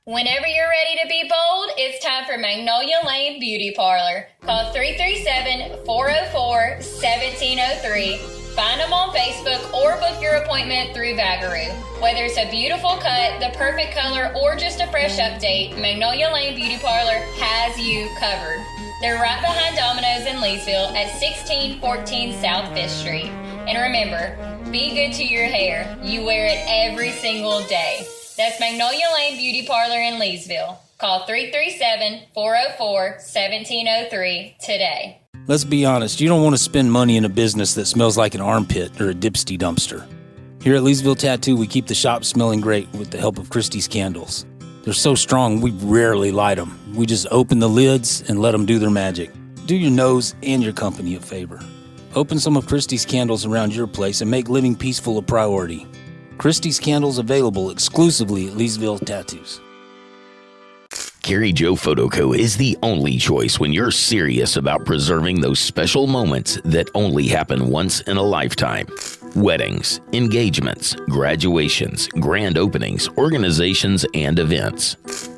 Whenever you're ready to be bold, it's time for Magnolia Lane Beauty Parlor. Call 337-404-1703. Find them on Facebook or book your appointment through Vagaroo. Whether it's a beautiful cut, the perfect color, or just a fresh update, Magnolia Lane Beauty Parlor has you covered. They're right behind Domino's in Leesville at 1614 South 5th Street. And remember, be good to your hair. You wear it every single day. That's Magnolia Lane Beauty Parlor in Leesville. Call 337-404-1703 today. Let's be honest, you don't want to spend money in a business that smells like an armpit or a dipsty dumpster. Here at Leesville Tattoo, we keep the shop smelling great with the help of Christie's candles. They're so strong, we rarely light them. We just open the lids and let them do their magic. Do your nose and your company a favor. Open some of Christie's candles around your place and make living peaceful a priority. Christie's candles available exclusively at Leesville Tattoos. Carrie Joe Photoco is the only choice when you're serious about preserving those special moments that only happen once in a lifetime. Weddings, engagements, graduations, grand openings, organizations, and events.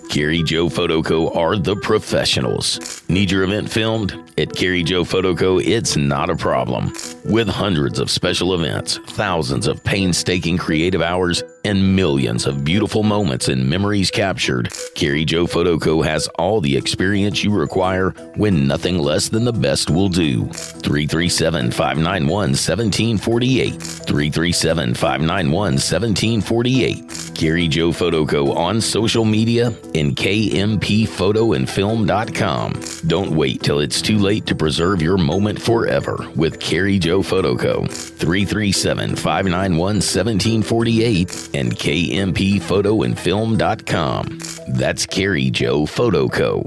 Carrie Joe Photoco are the professionals. Need your event filmed? At Carrie Joe Photoco, it's not a problem. With hundreds of special events, thousands of painstaking creative hours, and millions of beautiful moments and memories captured, Carrie Joe Photoco has all the experience you require when nothing less than the best will do. 337-591-1748. 337-591-1748. Carrie Joe Photoco on social media and kmphotoandfilm.com. Don't wait till it's too late to preserve your moment forever with Carrie Joe Photoco. 337-591-1748 and kmphotoandfilm.com. That's Carrie Joe Photoco.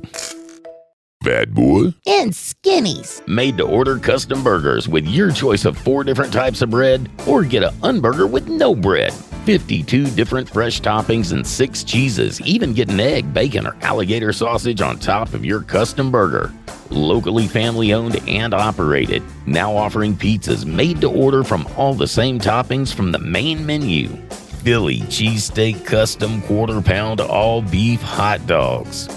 Bad boy. And skinnies. Made to order custom burgers with your choice of 4 different types of bread, or get a unburger with no bread. 52 different fresh toppings and 6 cheeses. Even get an egg, bacon, or alligator sausage on top of your custom burger. Locally family owned and operated. Now offering pizzas made to order from all the same toppings from the main menu. Philly cheesesteak custom quarter-pound all-beef hot dogs.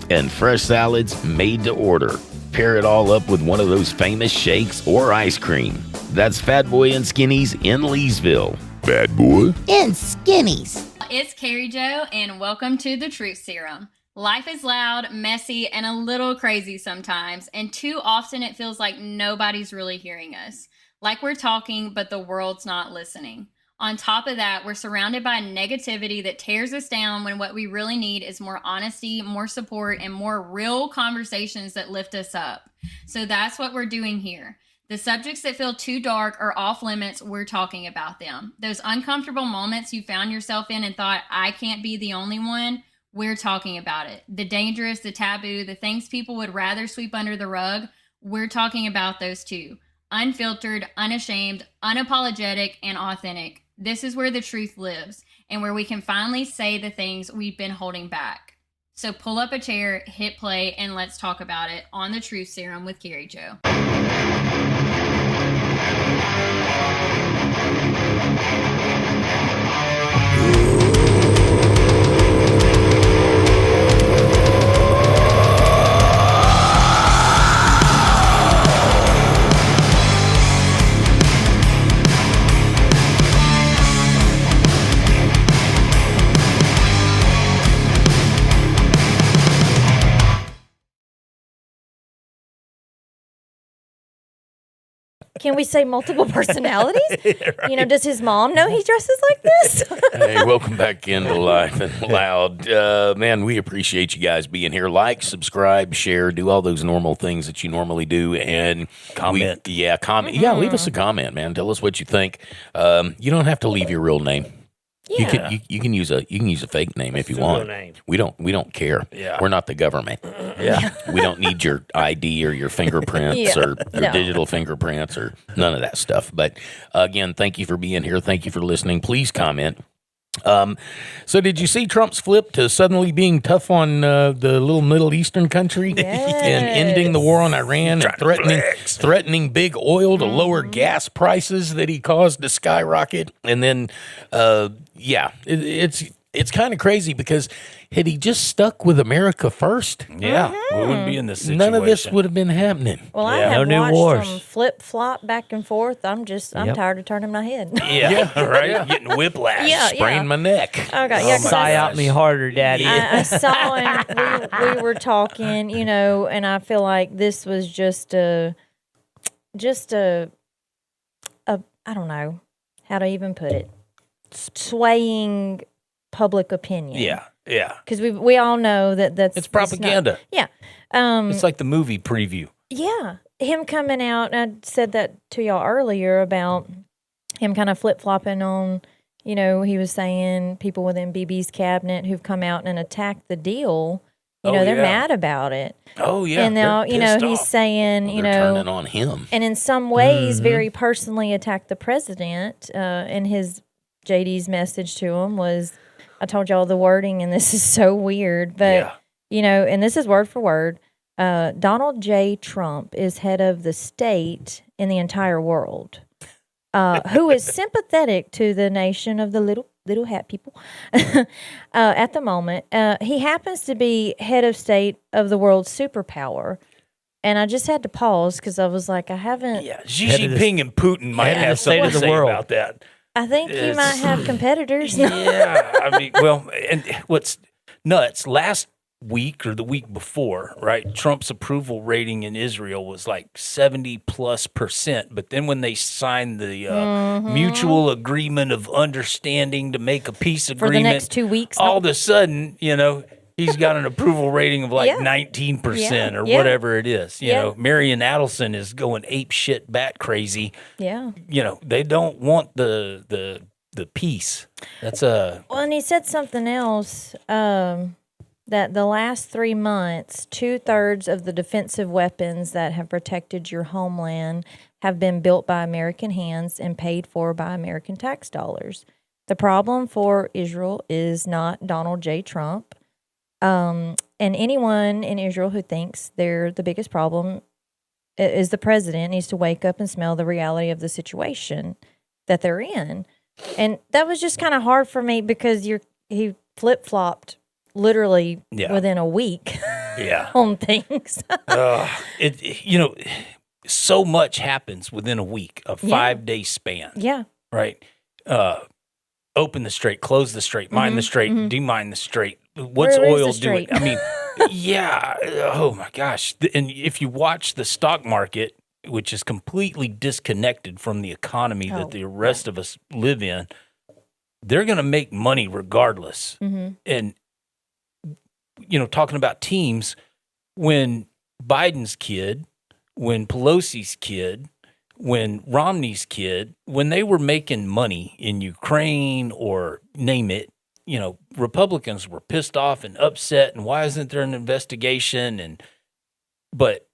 And fresh salads made to order. Pair it all up with one of those famous shakes or ice cream. That's Fat Boy and Skinnies in Leesville. Bad Boy And skinnies. It's Carrie Joe, and welcome to the Truth Serum. Life is loud, messy, and a little crazy sometimes, and too often it feels like nobody's really hearing us. Like we're talking, but the world's not listening. On top of that, we're surrounded by negativity that tears us down when what we really need is more honesty, more support, and more real conversations that lift us up. So that's what we're doing here. The subjects that feel too dark or off limits, we're talking about them. Those uncomfortable moments you found yourself in and thought, I can't be the only one, we're talking about it. The dangerous, the taboo, the things people would rather sweep under the rug, we're talking about those too. Unfiltered, unashamed, unapologetic, and authentic. This is where the truth lives and where we can finally say the things we've been holding back. So pull up a chair, hit play, and let's talk about it on the Truth Serum with Carrie Joe. Can we say multiple personalities? Right. You know, does his mom know he dresses like this? Hey, welcome back into Life and Loud. Man, we appreciate you guys being here. Like, subscribe, share, do all those normal things that you normally do, and comment. Comment. Yeah, leave us a comment, man. Tell us what you think. You don't have to leave your real name. Yeah. You can use a fake name if you want. name. We don't care. Yeah. We're not the government. Yeah. We don't need your ID or your fingerprints Yeah. or your No. digital fingerprints or none of that stuff. But again, thank you for being here. Thank you for listening. Please comment. So did you see Trump's flip to suddenly being tough on the little Middle Eastern country and ending the war on Iran and threatening big oil to lower gas prices that he caused to skyrocket? And then, it's kind of crazy because had he just stuck with America first, Yeah. We wouldn't be in this situation. none of this would have been happening. Well, I Yeah. have No new watched wars. them flip-flop back and forth. I'm Yep. tired of turning my head. Yeah. Right? Getting whiplash. Yeah. Sprained my neck. Okay, yeah, 'cause Sigh out me harder, Daddy. I saw him. We were talking, you know, and I feel like this was just a I don't know how to even put it, swaying public opinion. Yeah. Yeah. Because we all know that's It's propaganda. Yeah. It's like the movie preview. Yeah. Him coming out, and I said that to y'all earlier about him kind of flip-flopping on, you know, he was saying people within BB's cabinet who've come out and attacked the deal, you know, they're mad about it. Oh, yeah. And now, they're you know, pissed he's off. saying, you They're know, turning on him. and in some ways very personally attacked the president. And his JD's message to him was, I told y'all the wording, and this is so weird, but, you know, and this is word for word. Donald J. Trump is head of the state in the entire world, who is sympathetic to the nation of the little hat people at the moment. He happens to be head of state of the world's superpower. And I just had to pause because I was like, I haven't. Yeah. Xi Jinping and Putin might head of have the state something of to the say world. about that. I think he might have competitors. Yeah. I mean, well, and what's nuts, last week or the week before, right? Trump's approval rating in Israel was like 70+%. But then when they signed the mutual agreement of understanding to make a peace For agreement, the next 2 weeks. all of a sudden, you know, he's got an approval rating of like Yeah. 19% or Yeah. whatever it is. You Yeah. know, Marion Adelson is going ape shit bat crazy. Yeah. You know, they don't want the peace. That's Well, and he said something else, that the last 3 months, 2/3 of the defensive weapons that have protected your homeland have been built by American hands and paid for by American tax dollars. The problem for Israel is not Donald J. Trump. And anyone in Israel who thinks they're the biggest problem is the president needs to wake up and smell the reality of the situation that they're in. And that was just kind of hard for me because he flip-flopped literally within a week on things. you know, so much happens within a week, a 5-day span. Yeah. Right. Open the strait, close the strait, mine the strait, demine the strait. What's Where is oil the doing? strait? I mean, yeah. Oh my gosh. And if you watch the stock market, which is completely disconnected from the economy that the rest of us live in, they're going to make money regardless. And, you know, talking about teams, when Biden's kid, when Pelosi's kid, when Romney's kid, when they were making money in Ukraine or name it, you know, Republicans were pissed off and upset. And why isn't there an investigation? But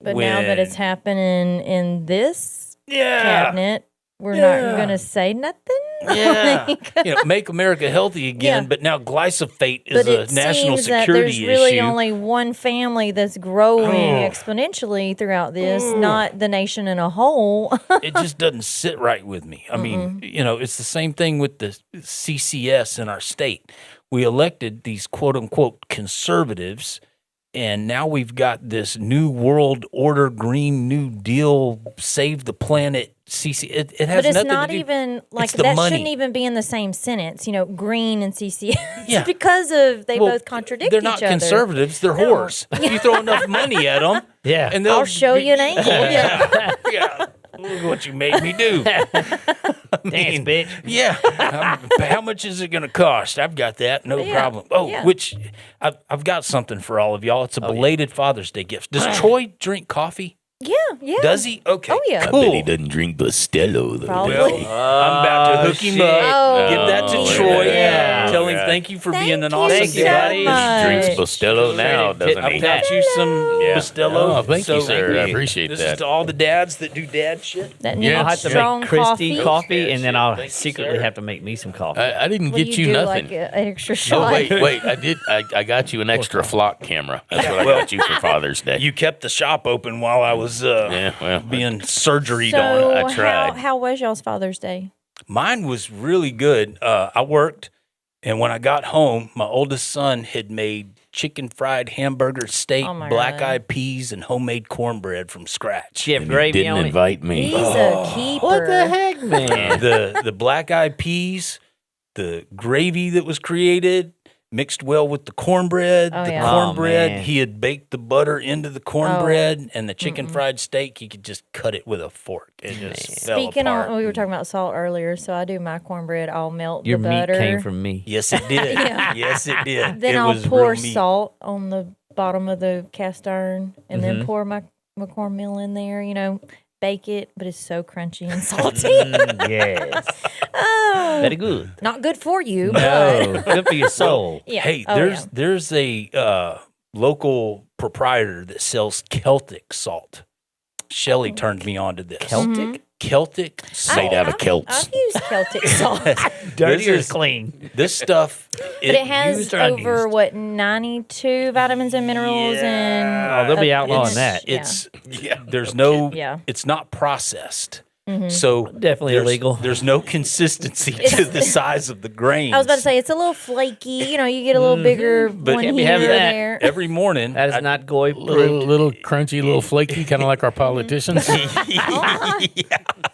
now that it's happening in this yeah, cabinet, we're not going to say nothing. yeah, Like- you know, make America healthy again. Yeah. But now glyphosate is But a it national seems that security there's really issue. only one family that's growing Oh. exponentially throughout this, not the nation in a whole. It just doesn't sit right with me. I mean, you know, it's the same thing with the CCS in our state. We elected these quote unquote conservatives, and now we've got this new world order, Green New Deal, save the planet. It has But it's nothing not to do. even like It's the that money. shouldn't even be in the same sentence, you know, green and CCS. Yeah. because of they Well, both contradict They're each not other. conservatives; they're whores. If you throw enough money at them, Yeah. and they'll I'll show you an angle. Yeah. yeah. Look what you made me do. Dance, bitch. Yeah. How much is it going to cost? I've got that. No Yeah, problem. Oh, yeah. which I've got something for all of y'all. It's a belated Father's Day gift. Does Troy drink coffee? Yeah. Does he? Okay. Oh, yeah. I Cool. bet he doesn't drink Bustelo, though. Probably. does he? I'm about to hook him up. Oh, Give that to Oh, Troy. yeah. Tell him Yeah. thank you for Thank being an you awesome Thank you, dad. buddy. He much. drinks Bustelo now, doesn't I've he? got you some Yeah. Bustelo. Oh, thank you, sir. I hey, appreciate this that. is to all the dads that do dad shit. That Yeah. needs I'll I'll have to strong make Christy coffee, and then I'll Thank you, secretly sir. have to make me some coffee. I didn't Will get you do nothing. like an extra Oh, shot? wait. I got you an extra flock camera. That's what I got you for Father's Day. You kept the shop open while I was Yeah, well, being surgeryed So on. I tried. how was y'all's Father's Day? Mine was really good. I worked, and when I got home, my oldest son had made chicken fried hamburger steak, Oh, my black God. eyed peas, and homemade cornbread from scratch. Chip and you gravy didn't on it. invite me. He's a keeper. What the heck, man? The black eyed peas, the gravy that was created mixed well with the cornbread. Oh, the yeah. cornbread, Oh, man. he had baked the butter into the cornbread, and the chicken fried steak, he could just cut it with a fork. It just fell Speaking apart. on, we were talking about salt earlier, so I do my cornbred. I'll melt Your the meat butter. came from me. Yes, it did. Yeah. Yes, it did. Then it I'll was pour real meat. salt on the bottom of the cast iron, and Mm-hmm. then pour my cornmeal in there. Bake it, but it's so crunchy and salty. Yes. Oh, Very good. not good for you. But No, good for your soul. yeah. Hey, Oh, there's a local proprietor that sells Celtic salt. Shelly turned me on to this. Celtic? Celtic Made salt. out of Celts. I've used Celtic salt, Dirty or is- clean? This stuff, but it has used or over unused? 92 vitamins and minerals, Yeah. and Oh, they'll be a- outlawing it's- that. yeah. there's no, Yeah. it's not processed. Mm-hmm. So Definitely there's- illegal. There's no consistency to the size of the grains. I was about to say it's a little flaky. You get a little bigger But one can't be here having or that. there. Every morning, That is I- not goy Little approved. crunchy, little flaky, kind of like our politicians. I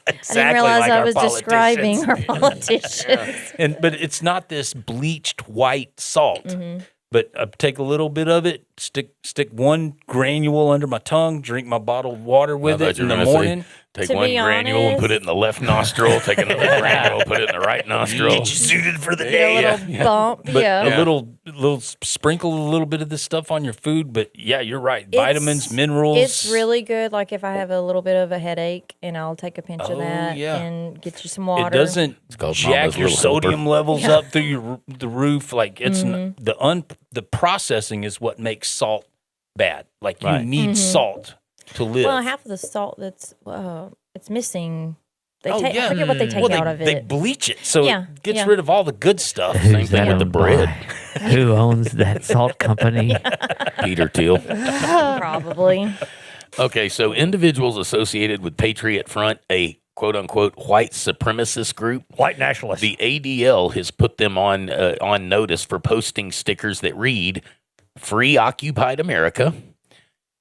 exactly didn't realize like I our was describing politicians. our politicians. But it's not this bleached white salt. Mm-hmm. But I take a little bit of it, stick one granule under my tongue, drink my bottled water with I thought it you in were the gonna say, morning. Take To one be granule and put honest- it in the left nostril. Take another granule, put it in the right nostril. Get you suited for the Get day. a little bump. But yeah. a little sprinkle a little bit of this stuff on your food. But yeah, you're right. It's- Vitamins, minerals. It's really good. Like if I have a little bit of a headache, and I'll take a pinch Oh, of that yeah. and get you some It water. doesn't called jack Mama's your Little Helper. sodium levels up through the roof. Like it's Mm-hmm. the processing is what makes salt bad. Like you Right. need salt to live. Well, half of the salt that's it's missing. They Oh, take, yeah. I forget what they take well, out of they it. bleach it, so Yeah, it gets yeah. rid of all the good stuff. Same Who's thing that with the owned bread. by? Who owns that salt company? Peter Thiel. Probably. Okay, so individuals associated with Patriot Front, a quote unquote white supremacist group, White nationalists. the ADL has put them on notice for posting stickers that read "Free Occupied America,"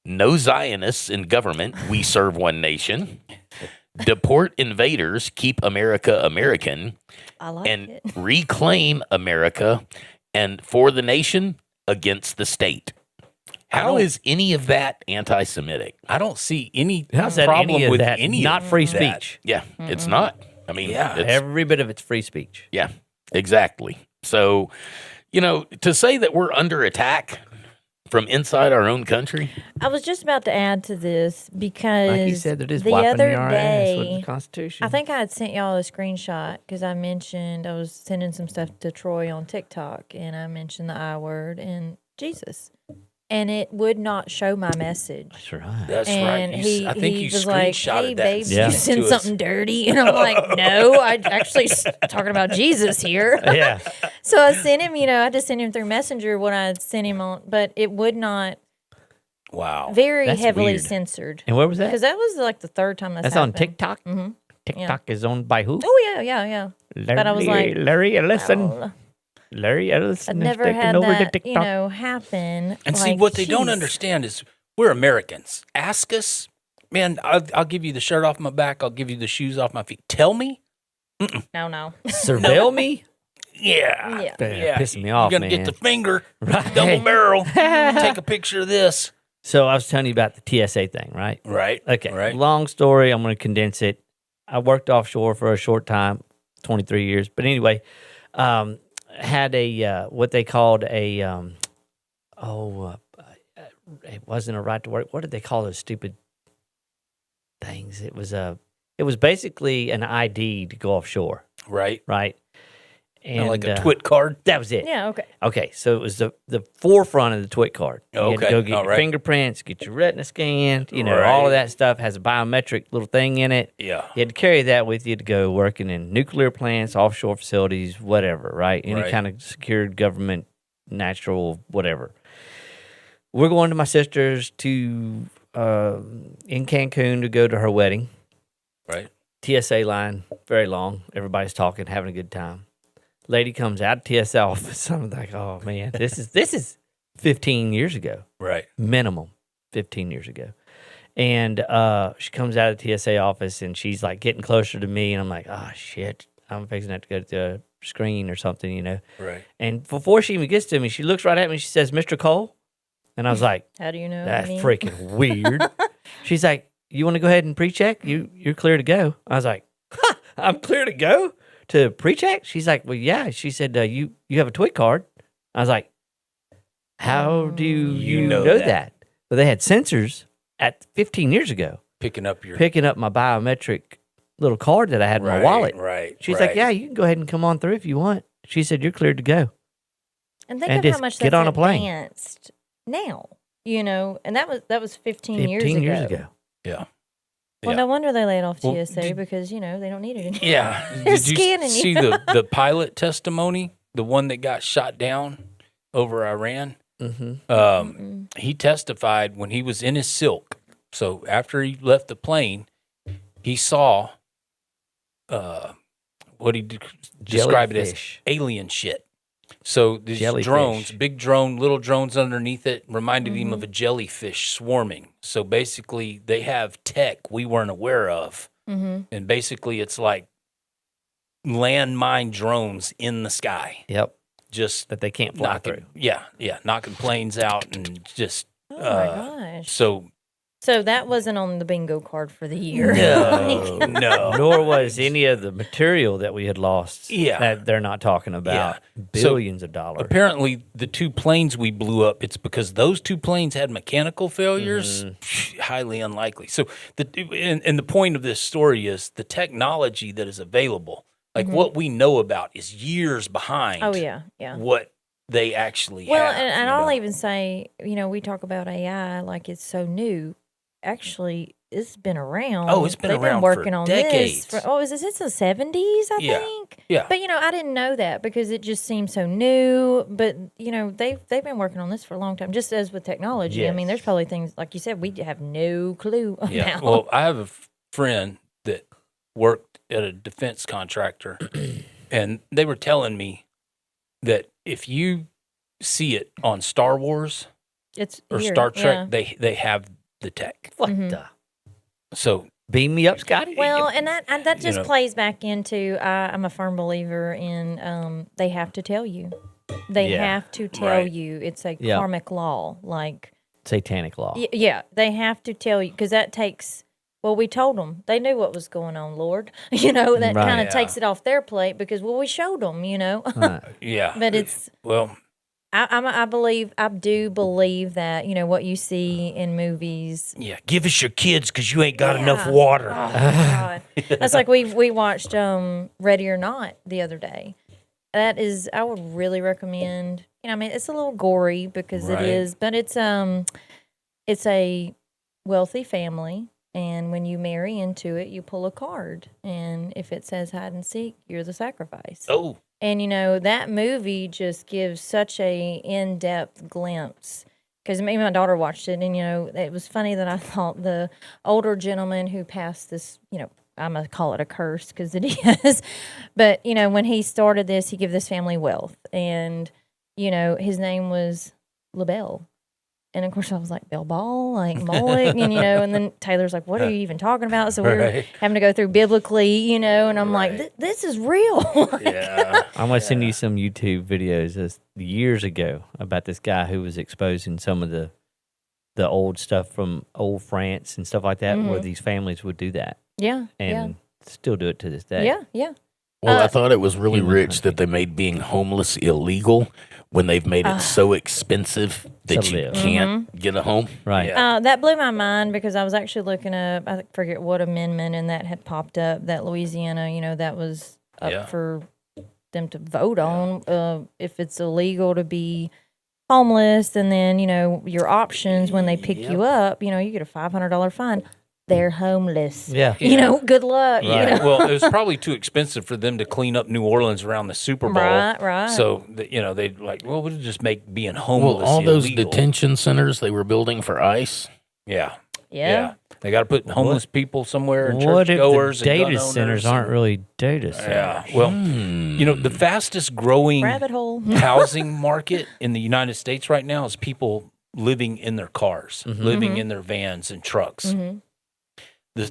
"No Zionists in Government, We Serve One Nation," "Deport Invaders, Keep America American," I like and it. "Reclaim America," and "For the Nation, Against the State." How don't- is any of that anti-Semitic? I don't see any How's that problem any of with that? any Not of free that. speech. Yeah, it's not. I mean, Yeah, it's, Every bit of it's free speech. yeah, exactly. So, to say that we're under attack from inside our own country, I was just about to add to this because Like you said, they're just the wiping other your ass with day, the Constitution. I think I had sent y'all a screenshot because I mentioned I was sending some stuff to Troy on TikTok, and I mentioned the I word and Jesus, and it would not show my message. That's right. That's And right. he, I think he you was like, screenshotted "Hey, that. babe, and Yeah. you sent it sent to us. something dirty," and I'm like, "No, I actually talking about Jesus here." Yeah. So I sent him, I just sent him through Messenger what I sent him on, but it would not. Wow. Very That's heavily weird. censored. And where was that? Because that was like the third time That's on happened. TikTok. Mm-hmm. TikTok is owned by who? Oh yeah. Larry, but I was like, Larry Ellison. Well, Larry Ellison I'd is never taking had over the that, TikTok. happen. And see, Like, what they don't geez. understand is we're Americans. Ask us, man, I'll give you the shirt off my back. I'll give you the shoes off my feet. Tell me. No. Surveil me? Yeah. Yeah. Pissing me off, You're going to man. get the finger, Right. double barrel. Take a picture of this. So I was telling you about the TSA thing, right? Right. Okay. Right. Long story. I'm going to condense it. I worked offshore for a short time, 23 years. But anyway, had a what they called a it wasn't a right to work. What did they call those stupid things? It was basically an ID to go offshore, Right. right? And Like a twit card. that was it. Yeah, okay. Okay, so it was the forefront of the twit card. You had to Okay, go get all your right. fingerprints, get your retina scanned, all Right. of that stuff has a biometric little thing in it. Yeah. You had to carry that with you to go working in nuclear plants, offshore facilities, whatever, right? Any Right. kind of secured government, natural, whatever. We're going to my sister's in Cancun to go to her wedding. Right. TSA line, very long. Everybody's talking, having a good time. Lady comes out of TSA office. I'm like, oh man, this is 15 years ago, Right. minimum 15 years ago. And she comes out of the TSA office and she's like getting closer to me, and I'm like, oh shit, I'm fixing to have to go to the screen or something, Right. And before she even gets to me, she looks right at me and she says, Mr. Cole. And I was like, How do you know? that's me? freaking weird. She's like, you want to go ahead and pre-check? You're clear to go. I was like, ha, I'm clear to go to pre-check? She's like, well, yeah. She said, you have a twit card. I was like, how do you know that? Well, they had sensors at 15 years ago Picking up your picking up my biometric little card that I had in my wallet. Right. She's right. like, yeah, you can go ahead and come on through if you want. She said, you're cleared to go. And think And of how just much get that's on a plane. advanced now. And that was 15 15 years ago. Yeah. Well, Yeah. no wonder they laid off Well, TSA because they don't need it anymore. Yeah. They're Did you scanning see you. the pilot testimony? The one that got shot down over Iran? Mm-hmm. He testified when he was in his silk. So after he left the plane, he saw what he described it as Jellyfish. alien shit. So these Jellyfish. drones, big drone, little drones underneath it, reminded him of a jellyfish swarming. So basically, they have tech we weren't aware of. And basically, it's like landmine drones in the sky. Yep. Just That they can't fly knocking, through. yeah, knocking planes out and just. Oh my gosh. So So that wasn't on the bingo card for the year. no. Nor was any of the material that we had lost. Yeah. That they're not talking about. Yeah. Billions of dollars. Apparently, the two planes we blew up, it's because those two planes had mechanical failures. Highly unlikely. So, and the point of this story is the technology that is available, like what we know about, is years behind. Oh yeah, yeah. What they actually Well, have. and you I'll know? even say, we talk about AI like it's so new. Actually, it's been around. Oh, it's been They've around been for working on decades. this. It's the 70s, I Yeah, think. yeah. But I didn't know that because it just seemed so new. But they've been working on this for a long time. Just as with technology, I mean, there's probably things like you said we have no clue about. Yeah. Well, I have a friend that worked at a defense contractor, and they were telling me that if you see it on Star Wars it's or here, Star Trek, yeah. they have the tech. What the? So Beam me up, Scotty. Well, and that just know. plays back into I'm a firm believer in they have to tell you. They Yeah, have to tell right. you. It's a Yeah. karmic law. Like, Satanic law. yeah, they have to tell you because that takes. Well, we told them. They knew what was going on, Lord. That Right. kind of Yeah. takes it off their plate because we showed them. Right. yeah. But it's. well, I do believe that what you see in movies. yeah. Give us your kids because you ain't got enough Yeah. water. Oh, God. That's like we watched Ready or Not the other day. That is, I would really recommend. It's a little gory because Right. it is, but it's a wealthy family, and when you marry into it, you pull a card, and if it says hide and seek, you're the sacrifice. Oh, And that movie just gives such a in-depth glimpse. Because me and my daughter watched it, and it was funny that I thought the older gentleman who passed this, I'm gonna call it a curse because it is, but when he started this, he gave this family wealth, and his name was LaBelle. And of course, I was like, Bell Ball, like Mullet, and then Taylor's like, what are you even talking about? So we were Right. having to go through biblically, and I'm like, this is real. Like, yeah. I'm going to send you some YouTube videos years ago about this guy who was exposing some of the the old stuff from old France and stuff like that, where these families would do that Yeah. and still do it to this day. Yeah. Yeah. Well, I thought it was really human rich that they made being homeless illegal when they've made it so expensive that To you live. can't get a home. Right. That blew my mind because I was actually looking up, I forget what amendment, and that had popped up that Louisiana, that was up for them to vote on if it's illegal to be homeless, and then, your options when they pick you up, you get a $500 fine. They're homeless. Yeah. Good luck. Yeah. Well, it was probably too expensive for them to clean up New Orleans around the Super Bowl. Right. So, they'd like, well, we'll just make being homeless Well, all those illegal. detention centers they were building for ICE. Yeah. Yeah. They got to put homeless people somewhere and What if the churchgoers and data gun owners centers aren't really data centers? Yeah. Well, the fastest growing Rabbit hole. housing market in the United States right now is people living in their cars, living in their vans and trucks.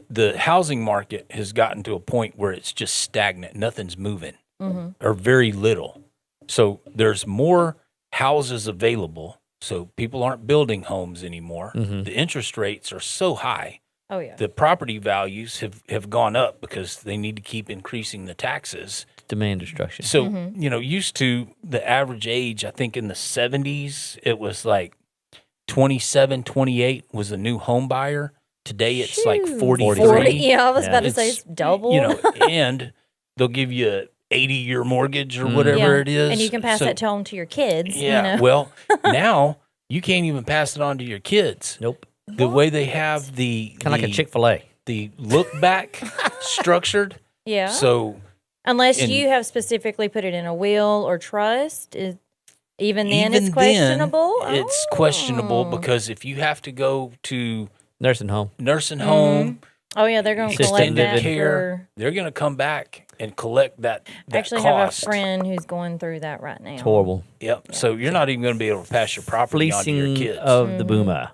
The housing market has gotten to a point where it's just stagnant. Nothing's moving or very little. So there's more houses available. So people aren't building homes anymore. The interest rates are so high. Oh, yeah. The property values have gone up because they need to keep increasing the taxes. Demand destruction. So, used to the average age, I think in the 70s, it was like 27, 28 was a new home buyer. Today it's like 43. 40. Yeah, I was about to say It's, it's double. And they'll give you an 80-year mortgage or whatever it is. And you can pass So- that on to your kids. Yeah. Well, now you can't even pass it on to your kids. Nope. The way they have the Kind of like a Chick-fil-A. the look back structured. Yeah. So Unless and- you have specifically put it in a will or trust, even then even it's questionable. then, it's Oh. questionable because if you have to go to Nursing home. nursing home, Oh yeah, they're going to collect extended that care, they're going to come back and collect that I actually cost. have a friend who's going through that right now. It's horrible. Yep. So you're not even going to be able to pass your property on to your Fleecing kids. of the boomer.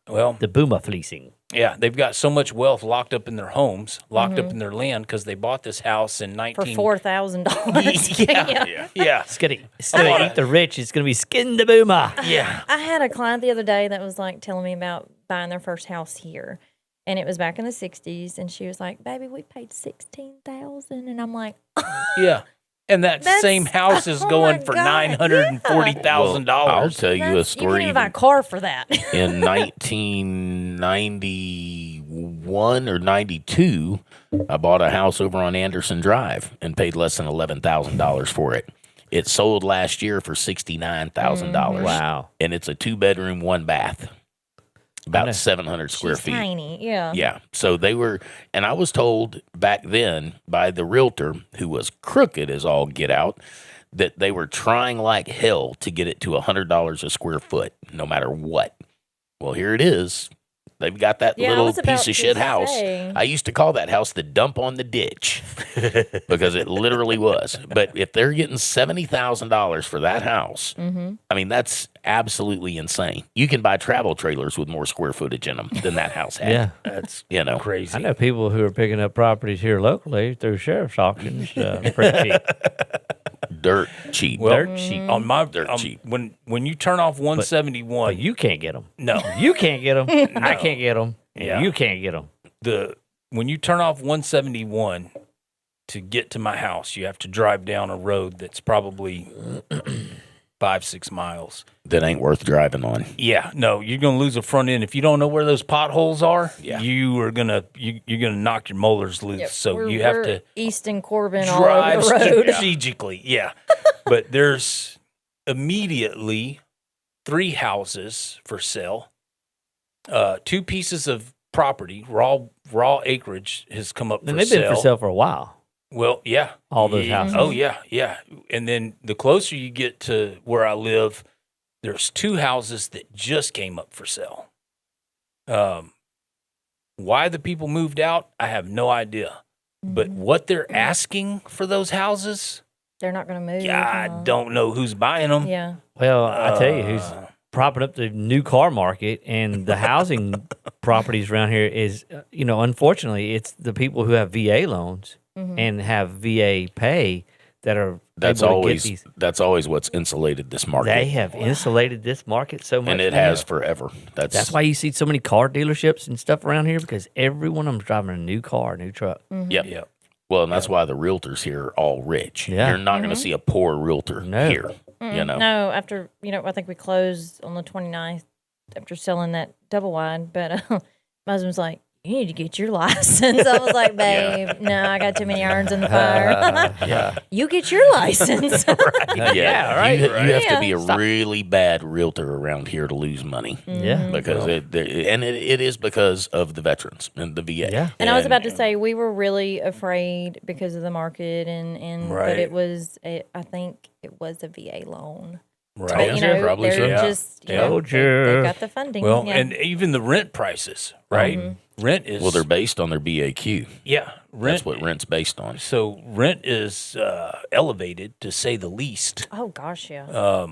Well, The boomer fleecing. yeah, they've got so much wealth locked up in their homes, locked up in their land because they bought this house in For 19 $4,000. Yeah. It's gonna eat the rich. It's gonna be skin the boomer. Yeah. I had a client the other day that was like telling me about buying their first house here. And it was back in the 60s. And she was like, baby, we paid $16,000. And I'm like, Yeah. And that That's- same house is oh going my for God, $940,000. I'll tell you a you can't story. even buy a car for that. In 1991 or 92, I bought a house over on Anderson Drive and paid less than $11,000 for it. It sold last year for $69,000. Wow. And it's a 2-bedroom, 1-bath, know. about 700 square She's feet. tiny. Yeah. Yeah. So they were, and I was told back then by the realtor, who was crooked as all get out, that they were trying like hell to get it to $100 a square foot, no matter what. Well, here it is. They've got that Yeah, I little was about piece of to shit house. say. I used to call that house the dump on the ditch because it literally was. But if they're getting $70,000 for that house, I mean, that's absolutely insane. You can buy travel trailers with more square footage in them than that house had. Yeah. That's You know, crazy. I know people who are picking up properties here locally through sheriff's auctions. Pretty cheap. dirt cheap. Well, Dirt cheap. on my Dirt cheap. when you turn off 171, But you can't get them. no, You can't get them. I can't get them. Yeah. You can't get them. when you turn off 171 to get to my house, you have to drive down a road that's probably 5-6 miles. That ain't worth driving on. Yeah, no, you're gonna lose a front end if you don't know where those potholes are. Yeah. you're gonna knock your molars loose. Yep, So we're- you have we're to Easton Corbin drive all over the road. strategically. Yeah, but there's immediately 3 houses for sale. 2 pieces of property, raw acreage has come up for And they've sale. been for sale for a while. Well, yeah. All those Yeah. houses. Oh, yeah, yeah. And then the closer you get to where I live, there's 2 houses that just came up for sale. Why the people moved out, I have no idea. But what they're asking for those houses, They're not going to move. I huh? don't know who's buying them. Yeah. Well, I tell you, who's propping up the new car market and the housing properties around here is, unfortunately, it's the people who have VA loans and have VA pay that are That's able to always get these. that's always what's insulated this market. They have insulated this market so much. and it now. has forever. That's why you see so many car dealerships and stuff around here, because every one of them's driving a new car, a new truck. Yep. Yep. Well, and that's why the realtors here are all rich. Yeah. You're not going to see a poor realtor No. here. You know. No, after, I think we closed on the 29th after selling that double wide. But my husband's like, you need to get your license. I was like, babe, no, I got too many irons in the fire. Yeah. You get your license. Yeah, right, You have to Yeah. be a really bad realtor around here to lose money. Yeah. Because it is because of the veterans and the VA. Yeah. And I was about to say, we were really afraid because of the market, but Right. it was, I think it was a VA loan. Right. But, probably they're so. just, Told they've you. got the funding. Well, yeah. and even the rent prices, right? Rent is Well, they're based on their BAQ. yeah. Rent. That's what rent's based on. So rent is elevated, to say the least. Oh gosh, yeah.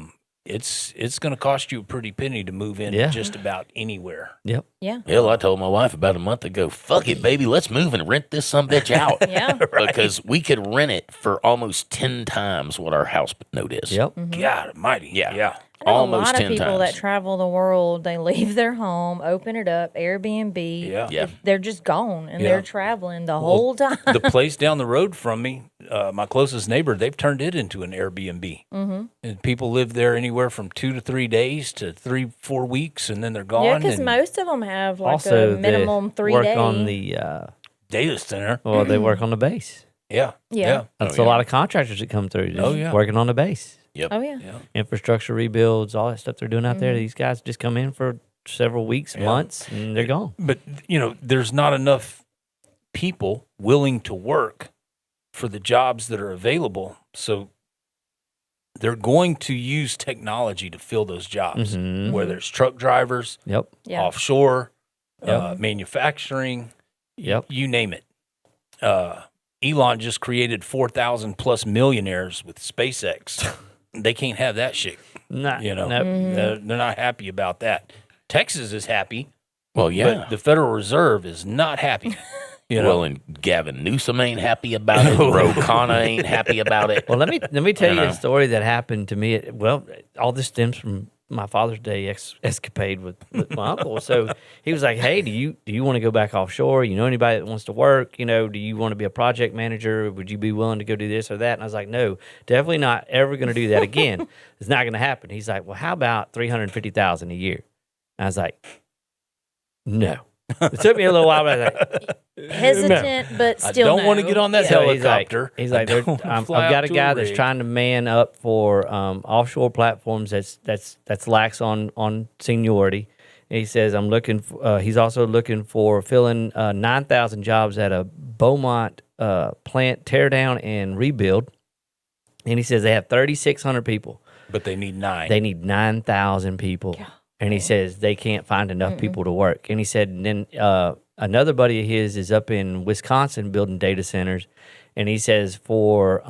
It's going to cost you a pretty penny to move in Yeah. just about anywhere. Yep. Yeah. Hell, I told my wife about a month ago, fuck it, baby, let's move and rent this sumbitch out. Yeah. Because we could rent it for almost 10 times what our house note is. Yep. God almighty. Yeah. Yeah. I know Almost a lot 10 of people times. that travel the world, they leave their home, open it up, Airbnb. Yeah. Yeah. They're just gone and Yeah. they're traveling the whole time. The place down the road from me, my closest neighbor, they've turned it into an Airbnb. Mm-hmm. And people live there anywhere from 2 to 3 days to 3-4 weeks, and then they're gone. Yeah, because and most of them have like Also, a minimum they 3 work day. on the, data center. well, they work on the base. Yeah. Yeah. That's a lot of contractors that come through. Oh, yeah. Working on the base. Oh yeah. Yeah. Infrastructure rebuilds, all that stuff they're doing out there. These guys just come in for several weeks, months, and they're gone. But, there's not enough people willing to work for the jobs that are available. So they're going to use technology to fill those jobs, whether it's truck drivers, Yep. Yeah. offshore, manufacturing, Yep. you name it. Elon just created 4,000 plus millionaires with SpaceX. They can't have that shit. Nah, Nope. Mm-hmm. They're not happy about that. Texas is happy, Well, yeah. but the Federal Reserve is not happy. Well, and Gavin Newsom ain't happy about it. Ro Khanna ain't happy about it. Well, let me tell you know. a story that happened to me. Well, all this stems from my Father's Day escapade with my uncle. So he was like, "Hey, do you want to go back offshore? You know anybody that wants to work? Do you want to be a project manager? Would you be willing to go do this or that?" And I was like, "No, definitely not ever going to do that again. It's not going to happen." He's like, "Well, how about $350,000 a year?" And I was like, "No." It took me a little while, but I was like, Hesitant, but I still don't want to no. get on that So helicopter. He's like, I don't wanna I've fly got out a to guy that's rig." trying to man up for offshore platforms that's lax on seniority. And he says, I'm looking for, he's also looking for filling 9,000 jobs at a Beaumont plant tear down and rebuild. And he says they have 3,600 people. But they need 9. They need 9,000 people. And he says they can't find enough people to work. And he said, and then another buddy of his is up in Wisconsin building data centers. And he says for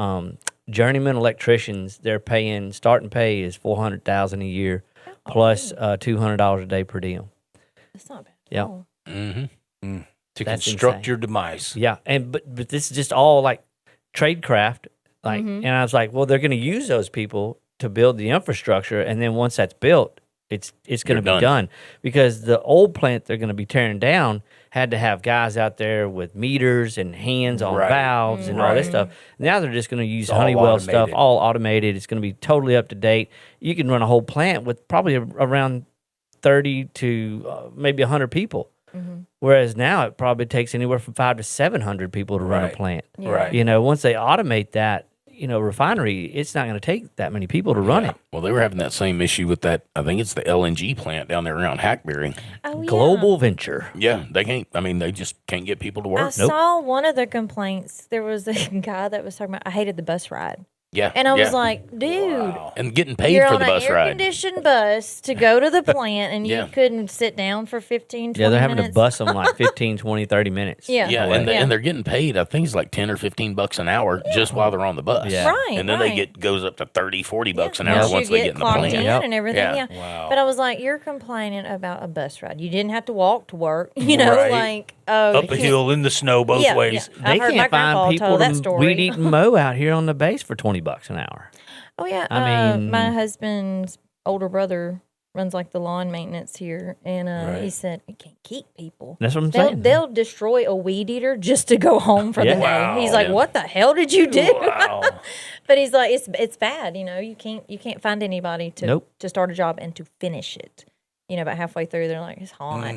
journeyman electricians, they're paying, starting pay is $400,000 a year plus $200 a day per diem. That's not bad. Yeah. Oh. to That's construct insane. your demise. Yeah. And but this is just all like tradecraft. Like, and I was like, well, they're going to use those people to build the infrastructure. And then once that's built, it's going to You're be done. done because the old plant they're going to be tearing down had to have guys out there with meters and hands on Right. valves and all this stuff. Now they're just going to use all Honeywell stuff, automated. all automated. It's going to be totally up to date. You can run a whole plant with probably around 30 to maybe 100 people. Whereas now it probably takes anywhere from 500 to 700 people to run a Right. plant. Right. Once they automate that, refinery, it's not going to take that many people to run it. Well, they were having that same issue with that. I think it's the LNG plant down there around Hackberry. Oh, yeah. Global venture. Yeah, they can't. I mean, they just can't get people to I work. saw one of the complaints. There was a guy that was talking about, I hated the bus ride. Yeah, And I was yeah. like, dude, and getting paid you're for on the an bus ride. air-conditioned bus to go to the plant, and Yeah. you couldn't sit down for 15, 20 Yeah, they're having minutes. to bus them like 15, 20, 30 minutes. Yeah. Yeah, and they're getting paid. I think it's like 10 or 15 bucks an hour just while they're on the bus. Yeah. Right, and then right. goes up to 30, 40 bucks an Yeah. hour Once once you they get in the clocked plant. in Yep. and everything. Yeah. Yeah. Wow. But I was like, you're complaining about a bus ride. You didn't have to walk to work. You know, Right. like up a hill in the snow both Yeah, ways. yeah. I They heard my can't grandpa find tell people that to story. weed eat and mow out here on the base for $20 an hour. Oh yeah, I mean- my husband's older brother runs like the lawn maintenance here, and he said you can't keep people. That's what I'm saying. They'll destroy a weed eater just to go home for the Yeah. day. Wow. He's like, "What the hell did you do?" Wow. But he's like, "It's bad. You know, you can't find anybody to Nope. to start a job and to finish it. You know, about halfway through, they're like, it's hot.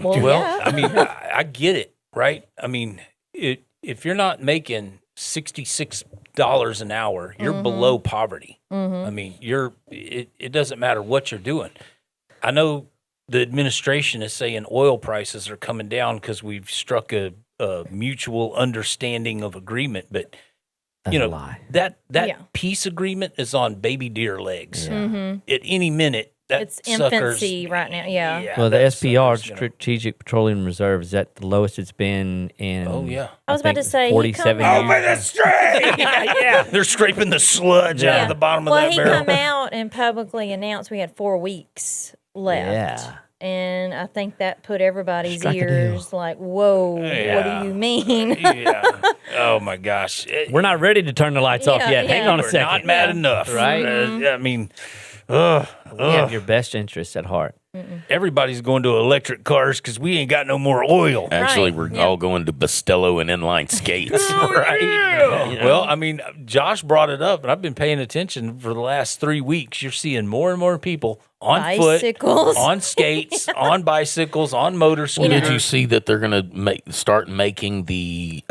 Well, yeah. I mean, I get it, right? I mean, if you're not making $66 an hour, you're below poverty. I mean, it doesn't matter what you're doing. I know the administration is saying oil prices are coming down because we've struck a mutual understanding of agreement, but That's you a know lie. that Yeah. peace agreement is on baby deer legs. At any minute, that It's sucker's- infancy right now. Yeah. Well, the that SPR, sucker's gonna- Strategic Petroleum Reserve, is at the lowest it's been in. Oh yeah. I was about to say, he 47 come out- years. yeah, they're scraping the sludge out Yeah. of the bottom of Well, that he barrel. come out and publicly announced we had 4 weeks left. Yeah. And I think that put everybody's Strike a deal. ears like, whoa, what Yeah. do you mean? yeah. Oh my gosh. We're not ready to turn the lights off Yeah, yet. yeah. Hang on a We're second. not mad enough, Right? I mean, We have your best interests at heart. everybody's going to electric cars because we ain't got no more oil. Actually, Right. we're Yeah. all going to Bastello and inline skates. Right. Well, I mean, Josh brought it up, and I've been paying attention for the last 3 weeks. You're seeing more and more people on Bicycles. foot, on skates, on bicycles, on motor Well, scooters. did you see that they're going to start making the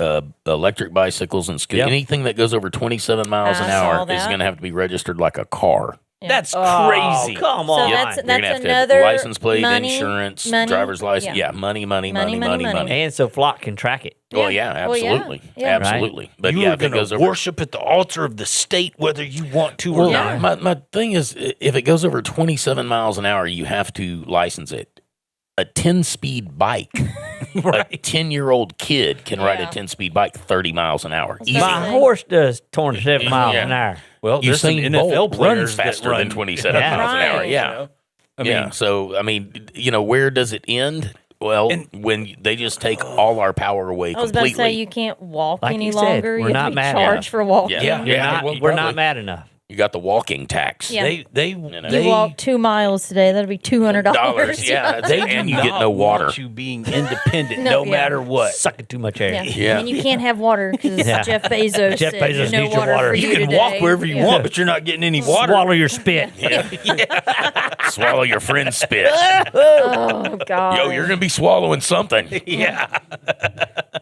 electric bicycles and scooters? Yep. Anything that goes over 27 miles an I saw hour is that. going to have to be registered like a car. That's Oh, crazy. come So on. that's You're going to have another license plate, money, insurance, money, driver's license. yeah. Yeah, money, money, Money, money, money, money, money. money. And so Flock can track it. Well, yeah, Well, yeah. absolutely. Yeah. Absolutely. But you yeah, are if it going goes to over worship at the altar of the state, whether you want to or Well, not. my thing is, if it goes over 27 miles an hour, you have to license it. A 10-speed bike, a 10-year-old kid can ride a Yeah. 10-speed bike 30 miles an hour. Easy. My horse does 27 miles an hour. Well, there's some Usain NFL Bolt players runs that faster run than 27 Yeah. miles an hour. Right. Yeah. You know? I Yeah. mean, So, I mean, where does it end? Well, when they just take all our power away I was about to completely. say you can't walk Like any you said, longer. we're You not have to be mad charged enough. for walking. Yeah. You're not, well, we're probably. not mad enough. You got the walking tax. Yeah. they You walk 2 miles today, that'll be $200. Yeah, they and do you get not no water. want you being independent No, no yeah. matter what. Sucking too much air. Yeah. Yeah. And you can't have water because Yeah. Jeff Bezos Jeff said Bezos no needs your water water. for You you can today. walk wherever you Yeah. want, but you're not getting any water. Swallow your spit. Swallow your friend's spit. Oh, God. Yo, you're going to be swallowing something. Yeah.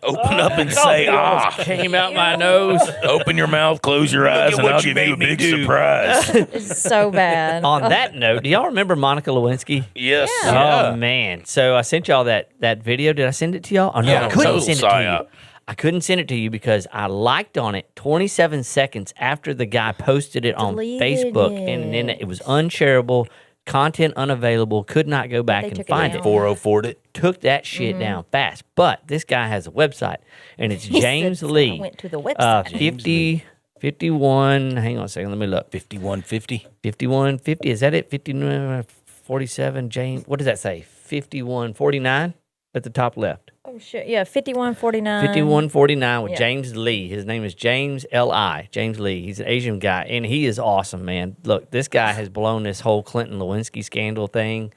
Open up and say, ah. Came out my nose. Open your mouth, close your eyes, at and what I'll you give you a made me big do. surprise. It's so bad. On that note, do y'all remember Monica Lewinsky? Yes. Yeah. Oh man! So I sent y'all that video. Did I send it to y'all? Oh no, Yeah, I couldn't total send it to psyop. you. I couldn't send it to you because I liked on it 27 seconds after the guy posted it on Deleted Facebook, and then it was unshareable, content unavailable. Could not go back They and took it find down. it. 404'd it. Took that shit down fast. But this guy has a website, and it's He James said, Lee. I went to the website. 51. Hang on a second. Let me look. 5150. 5150. Is that it? 5147. James. What does that say? 5149 at the top left. Oh, shit. Yeah, 5149. 5149 with yeah. James Lee. His name is James L.I. James Lee. He's an Asian guy, and he is awesome, man. Look, this guy has blown this whole Clinton Lewinsky scandal thing,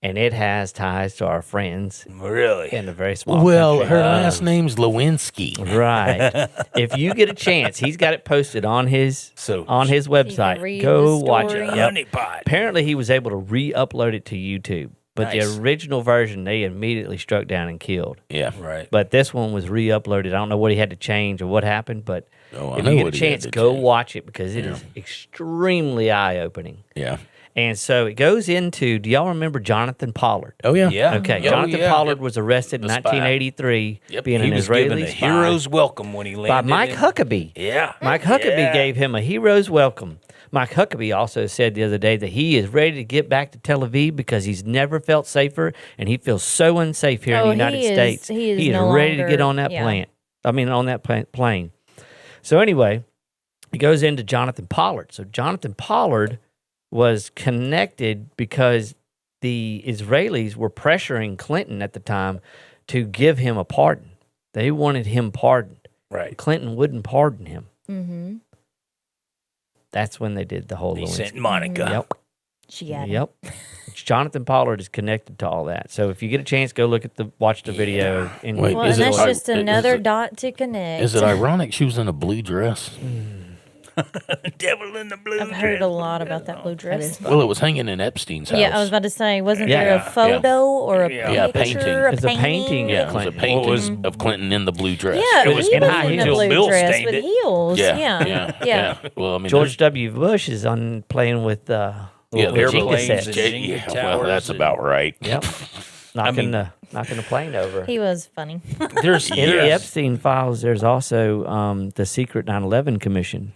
and it has ties to our friends Really? in a very small Well, country. her last name's Lewinsky. Right. If you get a chance, he's got it posted on his So website. read Go the watch story. it. Yep. honeypot. Apparently, he was able to re-upload it to YouTube, but Nice. the original version they immediately struck down and killed. Yeah. Right. But this one was re-uploaded. I don't know what he had to change or what happened, but Oh, I if know you get a what he had chance, to go change. watch it because it is extremely eye-opening. Yeah. And so it goes into. Do y'all remember Jonathan Pollard? Oh, yeah. Yeah. Okay, Oh, Jonathan yeah. Pollard was arrested in The spy. 1983, Yep. being He an was Israeli given a spy hero's welcome when he landed. by Mike in- Huckabee. Yeah. Mike Huckabee Yeah. gave him a hero's welcome. Mike Huckabee also said the other day that he is ready to get back to Tel Aviv because he's never felt safer, and he feels so unsafe here in Oh, the United he is- States. he is no ready to get longer- on that yeah. on that plane. So anyway, he goes into Jonathan Pollard. So Jonathan Pollard was connected because the Israelis were pressuring Clinton at the time to give him a pardon. They wanted him pardoned. Right. Clinton wouldn't pardon him. Mm-hmm. That's when they did the whole He Lewinsky. sent Monica. Yep. She got it. Yep. Jonathan Pollard is connected to all that. So if you get a chance, go watch the video. And Wait, Well, Is and it that's like- just is another it- dot to connect. Is it ironic she was in a blue dress? Devil in the blue I've heard a dress. lot about that blue dress. Well, it was hanging in Epstein's house. Yeah, I was about to say, wasn't Yeah. there a photo or a Yeah. picture? Yeah, It's a painting Yeah, of it was a Clinton. painting was- of Clinton in the blue dress. Yeah, It was he in was high in the heels. blue Bill dress stained with it. heels. Yeah, Yeah. yeah. Well, I mean, George W. Bush is on playing with yeah, little there's Jenga airplanes sets. and- yeah, Jenga well, towers that's and- about right. Yep. Knocking the plane over. He was funny. There's In the there's- Epstein files, there's also the secret 9/11 commission,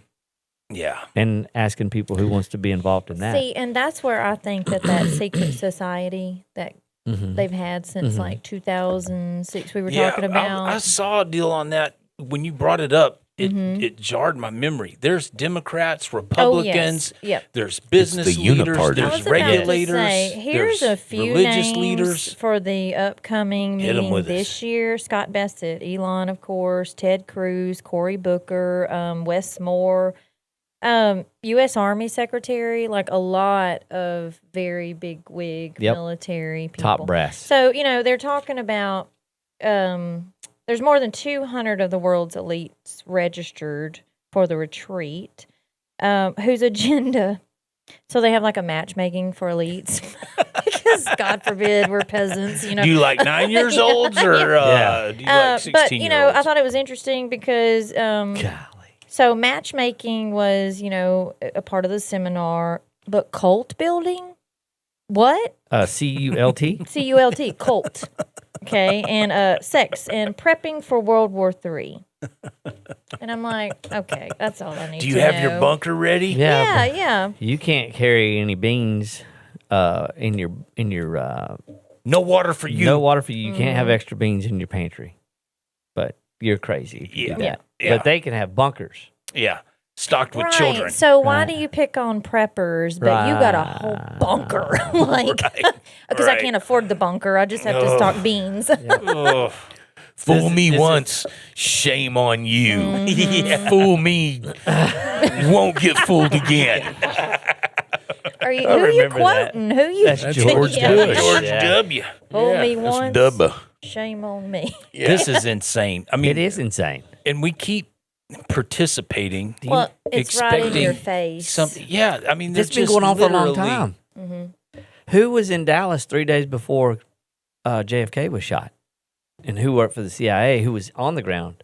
yeah. and asking people who wants to be involved in that. See, and that's where I think that secret society that Mhm. they've had since like 2006 we were Yeah, talking about. I saw a deal on that when you brought it up. It Mm-hmm. it jarred my memory. There's Democrats, Republicans. Yep. There's business the leaders. uniparty. I There's was about to regulators. say, here's there's a few religious names leaders. for the upcoming Hit 'em meeting with this us. year. Scott Bassett, Elon, of course, Ted Cruz, Cory Booker, Wes Moore, U.S. Army Secretary, like a lot of very big wig Yep. military people. Top brass. So, they're talking about there's more than 200 of the world's elites registered for the retreat, whose agenda. So they have like a matchmaking for elites because God forbid we're peasants, Do you like 9 years olds or Yeah. do you like 16 but year olds? I thought it was interesting because Golly. so matchmaking was a part of the seminar, but cult building, what? CULT. CULT, cult. Okay, and sex and prepping for World War III. And I'm like, okay, that's all I need. Do you to have know. your bunker ready? Yeah, but yeah. You can't carry any beans in your No water for you. no water for you. You can't Mm-hmm. have extra beans in your pantry. But you're crazy if you do Yeah. that. Yeah. But they can have bunkers. Yeah. Stocked with Right. children. So why Right. do you pick on preppers, but you got a whole bunker? Like, because I Right. can't afford the bunker, I just have to stock beans. Ugh. Fool me this is- once, shame on you. Mm-hmm. Yeah. Fool me, you won't get fooled again. Are you? I Who are you remember that. quoting? Who you? That's George Yeah. Bush. George Yeah. W. Fool me That's once, Dubba. shame on me. This is insane. I mean, It is insane. and we keep participating. Well, it's right in your expecting face. Something. Yeah. I mean, It's there's been going on for a long literally- time. Mm-hmm. Who was in Dallas 3 days before JFK was shot? And who worked for the CIA, who was on the ground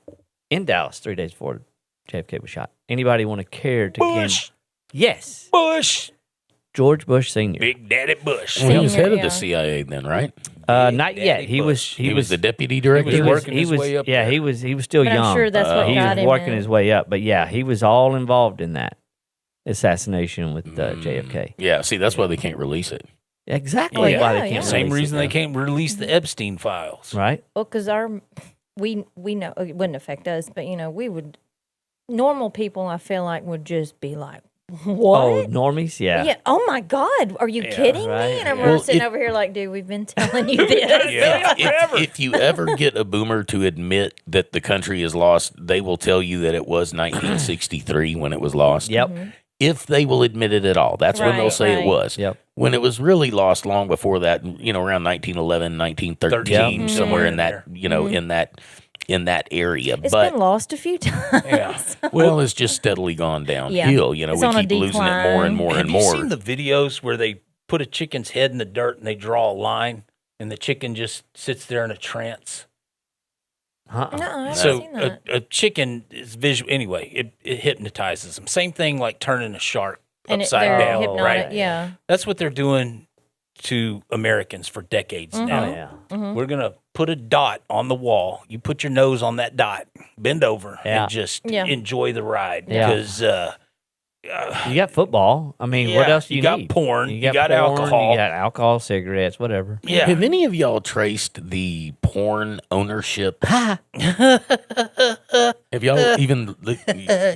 in Dallas 3 days before JFK was shot? Anybody want to care to Bush. Yes. Bush. George Bush Sr. Big Daddy Bush. Well, he was Senior, head of yeah. the CIA then, right? Not Daddy yet. He was Bush. He was the deputy director. He was working his way up Yeah, there. he was still But young. I'm sure that's what he got was him working in. his way up. But yeah, he was all involved in that assassination with JFK. Yeah, see, that's why they can't release it. Exactly Well, why yeah, they can't. yeah. Same release it, reason they though. can't release the Epstein files. Right? Well, because we know it wouldn't affect us, but we would. Normal people, I feel like, would just be like, "What? Oh, normies? Yeah. Yeah. Oh my God. Are you kidding right, me?" And I'm yeah. Well, sitting it- over here like, dude, we've been telling you this. Yeah. If you ever get a boomer to admit that the country is lost, they will tell you that it was 1963 when it was lost. Yep. Mm-hmm. If they will admit it at all, that's when they'll Right, say right. it was. Yep. When it was really lost long before that, around 1911, 1913, Yep. somewhere in Mhm. that, in that area. It's but been lost a few times. Yeah. well, it's just steadily gone downhill. It's We on a keep losing it more and more Have and you more. seen the videos where they put a chicken's head in the dirt and they draw a line and the chicken just sits there in a trance? Uh-uh. No, I haven't So seen that. a chicken is visual. Anyway, it hypnotizes them. Same thing like turning a shark And upside they're down. hypnotic. Right. Yeah. That's what they're doing to Americans for decades Mm-hmm. now. Oh, yeah. We're going to put a dot on the wall. You put your nose on that dot, bend over, Yeah. and just Yeah. enjoy the ride. Yeah. Because You got football. I mean, what Yeah, else do you you got need? porn, you got porn, alcohol. You got alcohol, cigarettes, whatever. yeah. Have any of y'all traced the porn ownership? Have y'all even?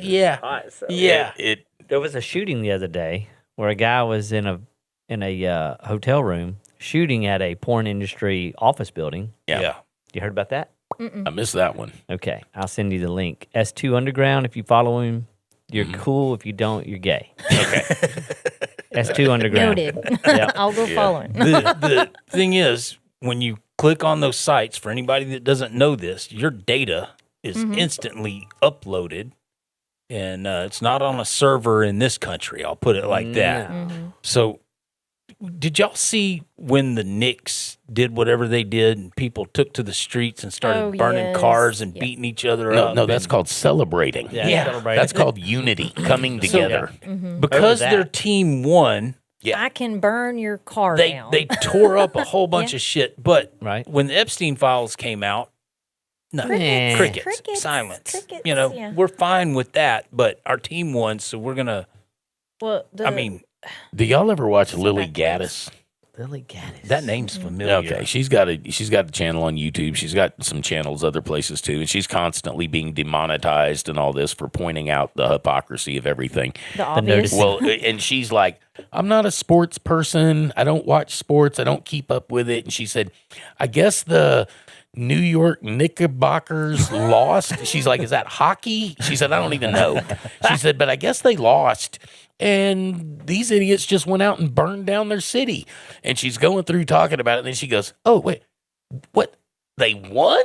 Yeah. Yeah. It There was a shooting the other day where a guy was in a hotel room shooting at a porn industry office building, Yeah. Yeah. You heard about that? I missed that one. Okay, I'll send you the link. S2 Underground. If you follow him, you're cool. If you don't, you're gay. Okay. S2 Underground. Noted. Yeah. I'll go follow him. The thing is, when you click on those sites, for anybody that doesn't know this, your data is instantly uploaded, and it's not on a server in this country. I'll put it like that. So, did y'all see when the Knicks did whatever they did and people took to the streets and started burning yes. cars and Yeah. beating each other No, up? no, that's called celebrating. Yeah, celebrating. That's called unity, coming together. because Over their that. team won. Yeah. I can burn your car They down. they tore up a whole bunch of shit. But Right. when the Epstein files came out, nothing. Crickets. Crickets, Crickets. silence. Crickets, You know, yeah. we're fine with that. But our team won, so we're gonna. well, I mean, Do y'all ever watch Lily Gaddis? Lily Gaddis. that name's familiar. Okay, she's got a channel on YouTube. She's got some channels other places too, and she's constantly being demonetized and all this for pointing out the hypocrisy of everything. the obvious. Well, and she's like, I'm not a sports person. I don't watch sports. I don't keep up with it. And she said, I guess the New York Knickerbockers lost. She's like, is that hockey? She said, I don't even know. She said, but I guess they lost. And these idiots just went out and burned down their city. And she's going through talking about it. And then she goes, oh, wait, what? They won?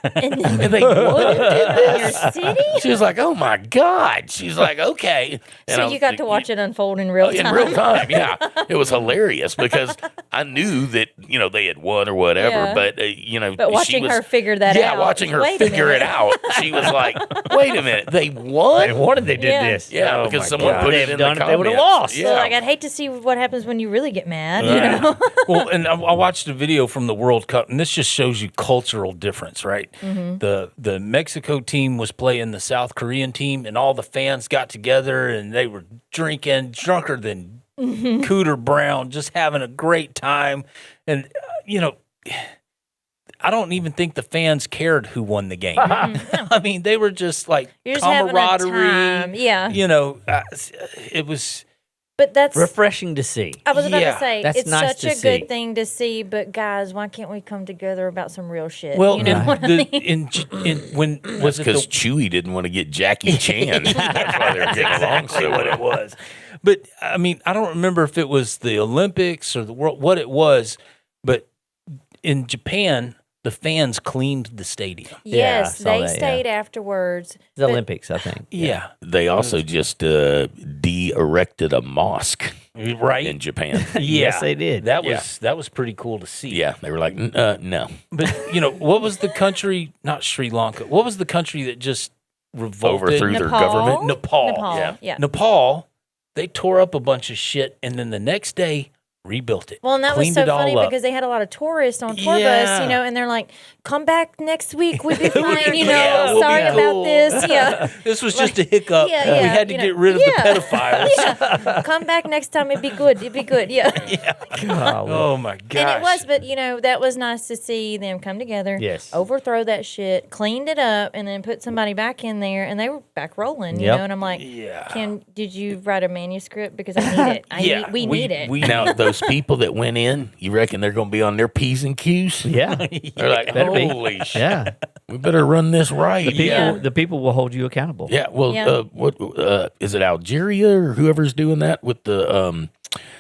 and And they won and did your this? city. She was like, oh my God. She's like, okay. And I So was you got like, to watch it unfold in real time. in real time, yeah. It was hilarious because I knew that, they had won or whatever, Yeah. but, But she watching was, her figure that out. yeah, watching her wait a figure it minute. out, she was like, wait a minute, they won? They wanted they did Yeah. this. Yeah, Oh because my someone God. put They'd it have in done the it, they would've comments. lost. Yeah. So, like, I'd hate to see what happens when you really get mad. You know? Well, and I watched a video from the World Cup, and this just shows you cultural difference, right? The Mexico team was playing the South Korean team, and all the fans got together, and they were drinking, drunker than Cooter Brown, just having a great time. And, I don't even think the fans cared who won the game. I mean, they were just like You're just having a camaraderie. time. Yeah. It was. But that's. Refreshing to see. I was about Yeah, to say, that's it's nice such to a see. good thing to see, but guys, why can't we come together about some real shit? Well, you know what I mean? when was it Because the Chewie didn't want to get Jackie Chan. That's why they were getting along so what well. it was. But I mean, I don't remember if it was the Olympics or the world, what it was. But in Japan, the fans cleaned the stadium. Yeah, I Yes, saw they that, yeah. stayed afterwards. The but- Olympics, I think. Yeah, They also just de-erected a mosque right. in Japan. Yeah, Yes, they did. That was pretty cool to see. Yeah, they were like, no. But what was the country? Not Sri Lanka. What was the country that just revolted? Overthrew their Nepal? government. Nepal. Nepal, yeah. Nepal. They tore up a bunch of shit, and then the next day rebuilt it. Well, and that was cleaned so it all funny up. because they had a lot of tourists on tour bus, Yeah. and they're like, "Come back next week, we'll be fine." Yeah, we'll be sorry cool. about this. Yeah, This was just a hiccup. yeah, We yeah, had to you get know, rid of yeah. the pedophiles. yeah. Come back next time. It'd be good. It'd be good. Yeah. Oh my gosh. And it was, but that was nice to see them come together. Yes. Overthrow that shit, cleaned it up, and then put somebody back in there, and they were back rolling. You Yep. know, and I'm like, Yeah. did you write a manuscript because I need it? We need it. Now, those people that went in, you reckon they're going to be on their P's and Q's? Yeah. They're like, Better be. holy shit, Yeah. we better run this right. The people will hold you accountable. Yeah, well, Yeah. what is it, Algeria or whoever's doing that with the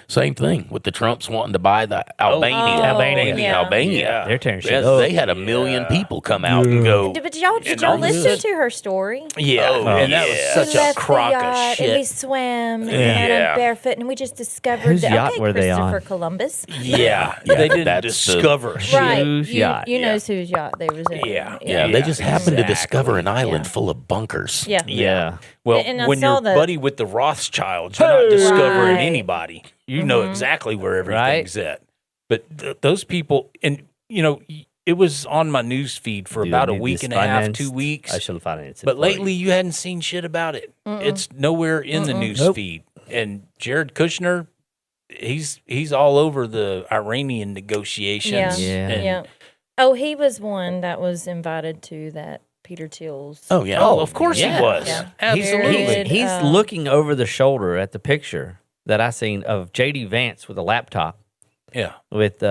same thing with the Trumps wanting to buy the Albania, Albania. yeah. They're tearing shit Yes, up. they had 1 million people come out and go. But did y'all all listen this- to her story? Yeah. Oh, and that was yeah. such We a left the crock of yacht and we shit. swam Yeah. and I'm barefoot and we just discovered Whose that yacht were they on? Christopher Columbus. Yeah. Yeah, They didn't that's the- discover shit. Right. Whose You, yacht? you know Yeah. whose yacht they was in. Yeah. Yeah, they just happened to discover an island Yeah. full of bunkers. Yeah. Yeah. Well, And I when saw you're the- buddy with the Rothschilds, you're not discovering Right. anybody. You know exactly where everything's at. But those people, and it was on my news feed for about a week and a half, 2 weeks. I should have found it. But lately, you hadn't seen shit about it. It's nowhere in the news feed. And Jared Kushner, he's all over the Iranian negotiations. Yeah. And, Yeah. Oh, he was one that was invited to that Peter Thiel's. Oh yeah. Oh, of course Yeah. he was. Yeah. Absolutely. Jared, He's looking over the shoulder at the picture that I seen of JD Vance with a laptop Yeah. with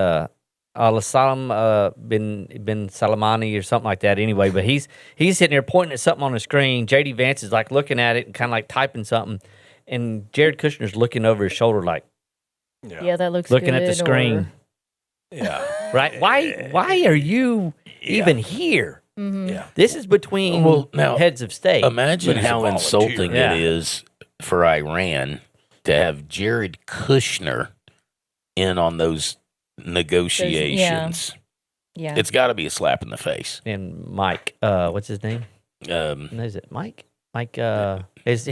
Lasalam bin Salamani or something like that. Anyway, but he's sitting there pointing at something on the screen. JD Vance is like looking at it and kind of like typing something, and Jared Kushner's looking over his shoulder like Yeah, that looks looking good, at the screen. or- Yeah. Right? Why are you even here? Yeah. This is between Well, now, heads of state. Imagine But he's a how volunteer. insulting Yeah. it is for Iran to have Jared Kushner in on those negotiations. Yeah. It's got to be a slap in the face. And Mike, what's his name? Um, Is it Mike? Mike, his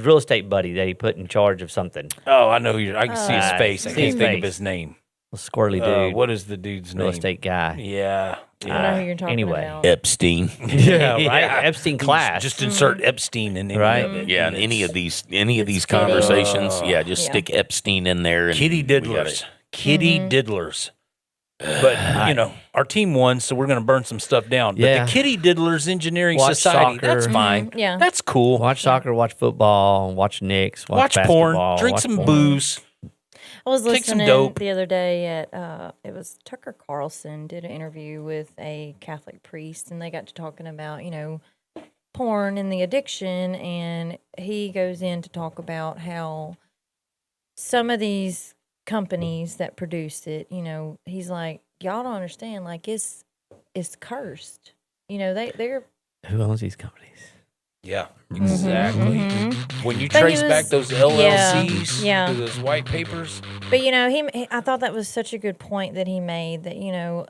real estate buddy that he put in charge of something. Oh, I know. I can see his Ah, face. I see can't his think of face. his name. Squirrely dude. What is the dude's real name? estate guy. Yeah. I know who you're talking Anyway. about. Epstein. Yeah, right. Epstein class. Just insert Epstein in any Right. of it. Yeah, and in any of it's these conversations, just Yeah. stick Epstein in there. And kitty we got diddlers. it. Kitty diddlers. But, our team won, so we're going to burn some stuff down. But Yeah. the Kitty Diddlers Engineering Watch Society, soccer. that's fine. Yeah. That's cool. Watch soccer, watch football, watch Knicks, Watch basketball, porn, drink watch some porn. booze. I was Take some listening dope. the other day at it was Tucker Carlson did an interview with a Catholic priest, and they got to talking about porn and the addiction, and he goes in to talk about how some of these companies that produce it, he's like, y'all don't understand, like it's cursed. They're Who owns these companies? Yeah, exactly. When you But he trace back was- those LLCs yeah. to those white papers, But I thought that was such a good point that he made. That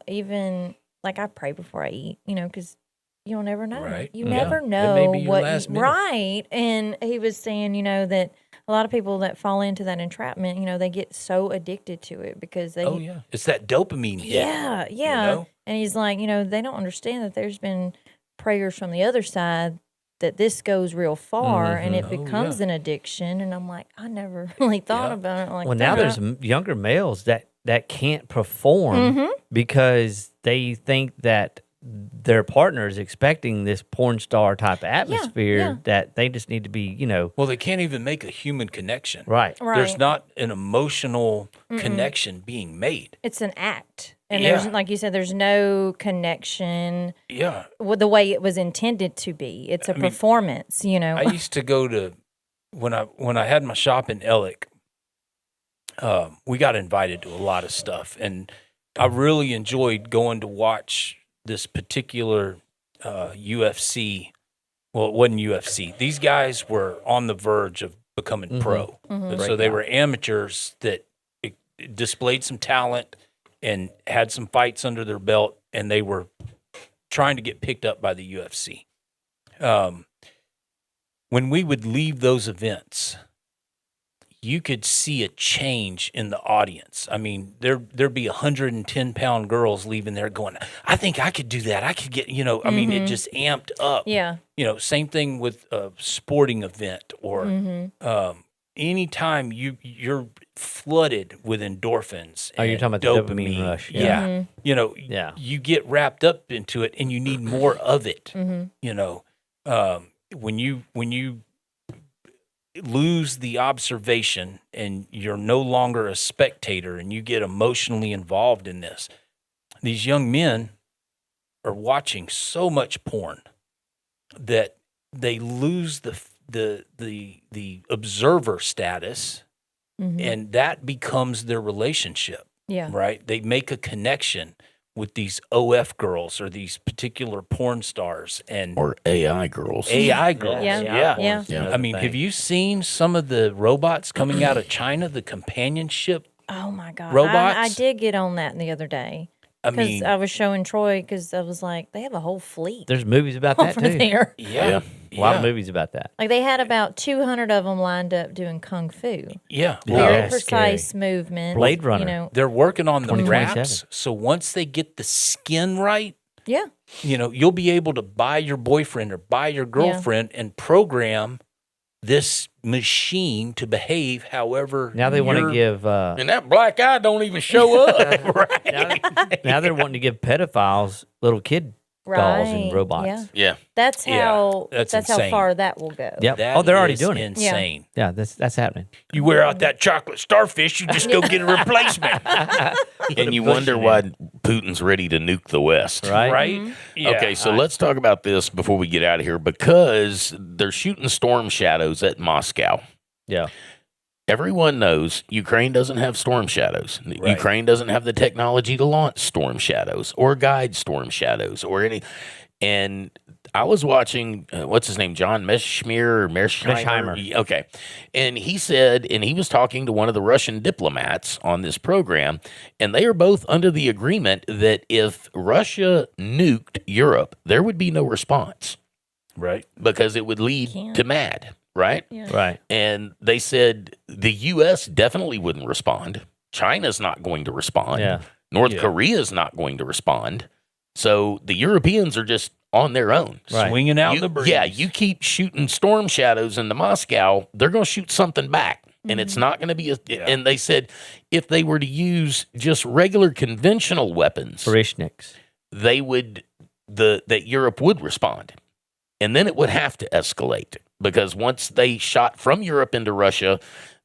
even like I pray before I eat, because you'll never know. Right. You Yeah. never It may know be your what. last meal. Right. And he was saying, that a lot of people that fall into that entrapment, they get so addicted to it because they. oh yeah, it's that dopamine hit. Yeah. Yeah. know? And he's like, they don't understand that there's been prayers from the other side that this goes real far and it Oh, becomes yeah. an addiction. And I'm like, I never really thought Yeah. about it like Well, that. now there's younger males that can't perform because they think that their partner is expecting this porn star type atmosphere yeah. that they just need to be, Well, they can't even make a human connection. right. There's Right. not an emotional connection being made. It's an act. And Yeah. there's, like you said, there's no connection Yeah. with the way it was intended to be. It's a performance, I used to go to when I had my shop in Ellick. We got invited to a lot of stuff, and I really enjoyed going to watch this particular UFC. Well, it wasn't UFC. These guys were on the verge of becoming pro, and so they were amateurs that displayed some talent and had some fights under their belt, and they were trying to get picked up by the UFC. When we would leave those events, you could see a change in the audience. I mean, there'd be 110-pound girls leaving there going, I think I could do that. I could get, it just amped up. yeah. Same thing with a sporting event or anytime you're flooded with endorphins. Oh, you're and talking about the dopamine rush. Yeah. Yeah. You get wrapped up into it and you need more of it. When you lose the observation and you're no longer a spectator and you get emotionally involved in this, these young men are watching so much porn that they lose the observer status, and that becomes their relationship. Yeah. Right? They make a connection with these OF girls or these particular porn stars and Or AI girls. AI girls. Yeah. Yeah. Yeah. I mean, have you seen some of the robots coming out of China, the companionship? Oh my God. I Robots? did get on that the other day. I Because mean, I was showing Troy, because I was like, they have a whole fleet There's movies about that over too. there. yeah. A lot of movies about that. Like they had about 200 of them lined up doing kung fu. Yeah. Very that's precise movement. Blade Runner. They're working on the 2027. wraps. So once they get the skin right, Yeah. you'll be able to buy your boyfriend or buy your girlfriend and program this machine to behave however. Now they want to you're- give And that black eye don't even show up. now they're wanting to give pedophiles little kid dolls and Right. robots. Yeah. Yeah. That's Yeah, how that's how insane. far that will go. Yep. That Oh, they're already is doing it. insane. Yeah, that's happening. You wear out that chocolate starfish, you just go get a replacement. And you wonder why Putin's ready to nuke the West. Right? Yeah, Okay, so let's talk about this before we get out of here, because they're shooting storm shadows at Moscow. Yeah. Everyone knows Ukraine doesn't have storm shadows. Ukraine doesn't have the technology to launch storm shadows or guide storm shadows or any. And I was watching, what's his name, John Mearsheimer. Okay. And he said, and he was talking to one of the Russian diplomats on this program, and they are both under the agreement that if Russia nuked Europe, there would be no response. Right. Because it would lead to mad, right? Yeah. Right. And they said the U.S. definitely wouldn't respond. China's not going to respond. Yeah. North Korea's not going to respond. So the Europeans are just on their own. Right. Swinging out You- the breeze. Yeah, you keep shooting storm shadows into Moscow, they're going to shoot something back. And it's not going to be and they said if they were to use just regular conventional weapons, Parishniks. they would that Europe would respond. And then it would have to escalate, because once they shot from Europe into Russia,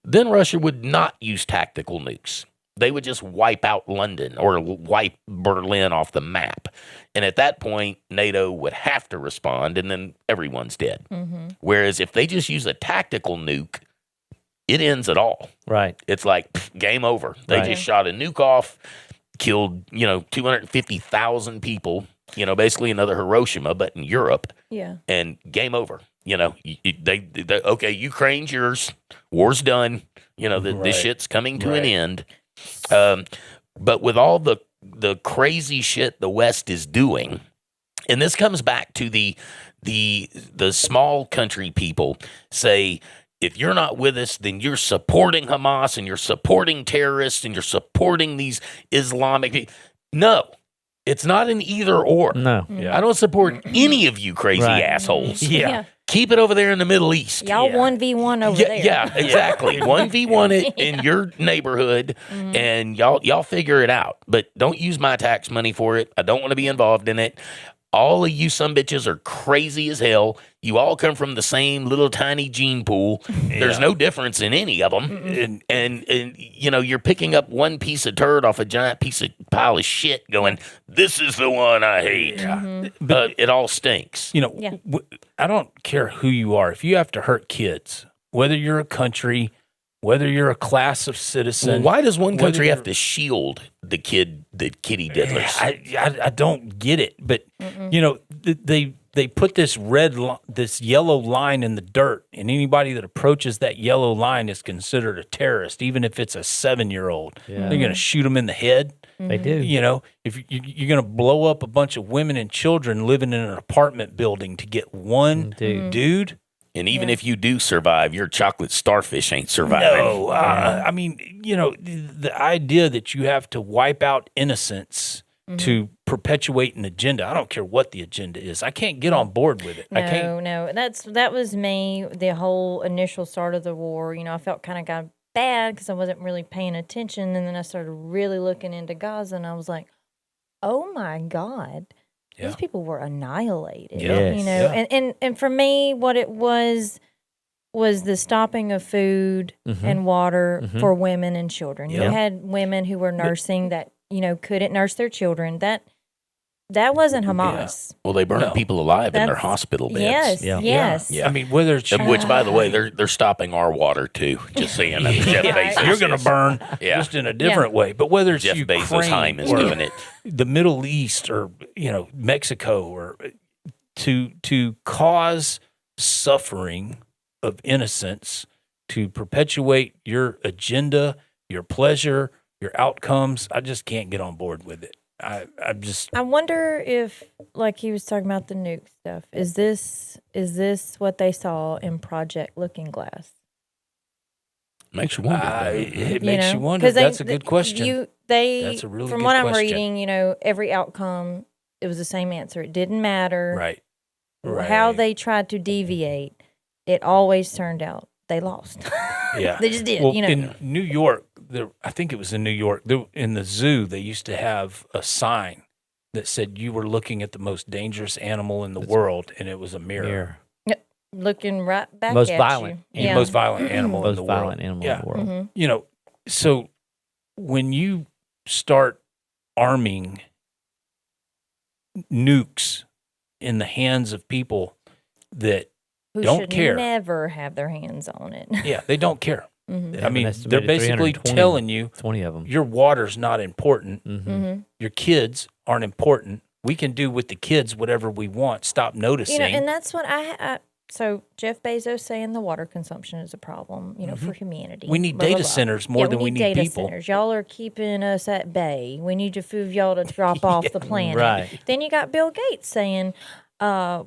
then Russia would not use tactical nukes. They would just wipe out London or wipe Berlin off the map. And at that point, NATO would have to respond, and then everyone's dead. Whereas if they just use a tactical nuke, it ends it all. Right. It's like game over. They Right. just shot a nuke off, killed 250,000 people. Basically another Hiroshima, but in Europe, Yeah. and game over. They okay, Ukraine's yours. War's done. This shit's coming to an end. But with all the crazy shit the West is doing, and this comes back to the small country people say, if you're not with us, then you're supporting Hamas and you're supporting terrorists and you're supporting these Islamic. No, it's not an either or. No. I don't support any of you crazy Right. assholes. Yeah. Keep it over there in the Middle East. Y'all 1v1 over there. Yeah, exactly. 1v1 it in your neighborhood, and y'all figure it out. But don't use my tax money for it. I don't want to be involved in it. All of you sumbitches are crazy as hell. You all come from the same little tiny gene pool. There's no difference in any of them. And you're picking up one piece of turd off a giant pile of shit going, this is the one I hate. But it all stinks. Yeah. I don't care who you are. If you have to hurt kids, whether you're a country, whether you're a class of citizen. Why does one country whether have to shield the kitty diddlers? I don't get it, but they put this this yellow line in the dirt, and anybody that approaches that yellow line is considered a terrorist, even if it's a 7-year-old. They're going to shoot them in the head. They do. If you're going to blow up a bunch of women and children living in an apartment building to get one dude. And even if you do survive, your chocolate starfish ain't surviving. No, I mean, the idea that you have to wipe out innocence to perpetuate an agenda. I don't care what the agenda is. I can't get on board with it. I can't. No. That was me. The whole initial start of the war. I felt kind of got bad because I wasn't really paying attention, and then I started really looking into Gaza, and I was like, oh my God. Yeah. These people were annihilated, Yes. and for me, what it was the stopping of food and water for women and children. You had women who were nursing that, couldn't nurse their children. That wasn't Hamas. Well, they burn people alive in their hospital beds. Yes. Yeah. I mean, whether it's Which, by the way, they're stopping our water too. Just saying. Jeff Bezos you're going to is. burn Yeah. just in a different way. But whether it's Jeff Ukraine Bezos Heim is or doing it. the Middle East or Mexico, or to cause suffering of innocence, to perpetuate your agenda, your pleasure, your outcomes, I just can't get on board with it. I wonder if, like he was talking about the nuke stuff, is this what they saw in Project Looking Glass? Makes you wonder. it makes you wonder. That's a good question. That's a really from good what I'm question. reading, every outcome, it was the same answer. It didn't matter Right. how they tried to deviate. It always turned out they lost. Yeah. They just did. Well, in New York, I think it was in New York, in the zoo, they used to have a sign that said you were looking at the most dangerous animal in the world, and it was a mirror. Looking right back Most at violent. you. The most violent animal in Most the world. violent animal in the world. So when you start arming nukes in the hands of people that Who don't should care. never have their hands on it. Yeah, they don't care. Mhm. I mean, they're estimated basically 320 telling you 20 of them. your water's not important. Mhm. Your kids aren't important. We can do with the kids whatever we want. Stop noticing. You know, and that's what so Jeff Bezos saying the water consumption is a problem, you know, for humanity. We need Blah, blah, data blah. centers more than we need data people. Centers. Y'all are keeping us at bay. We need to move y'all to drop off the planet. Right. Then you got Bill Gates saying,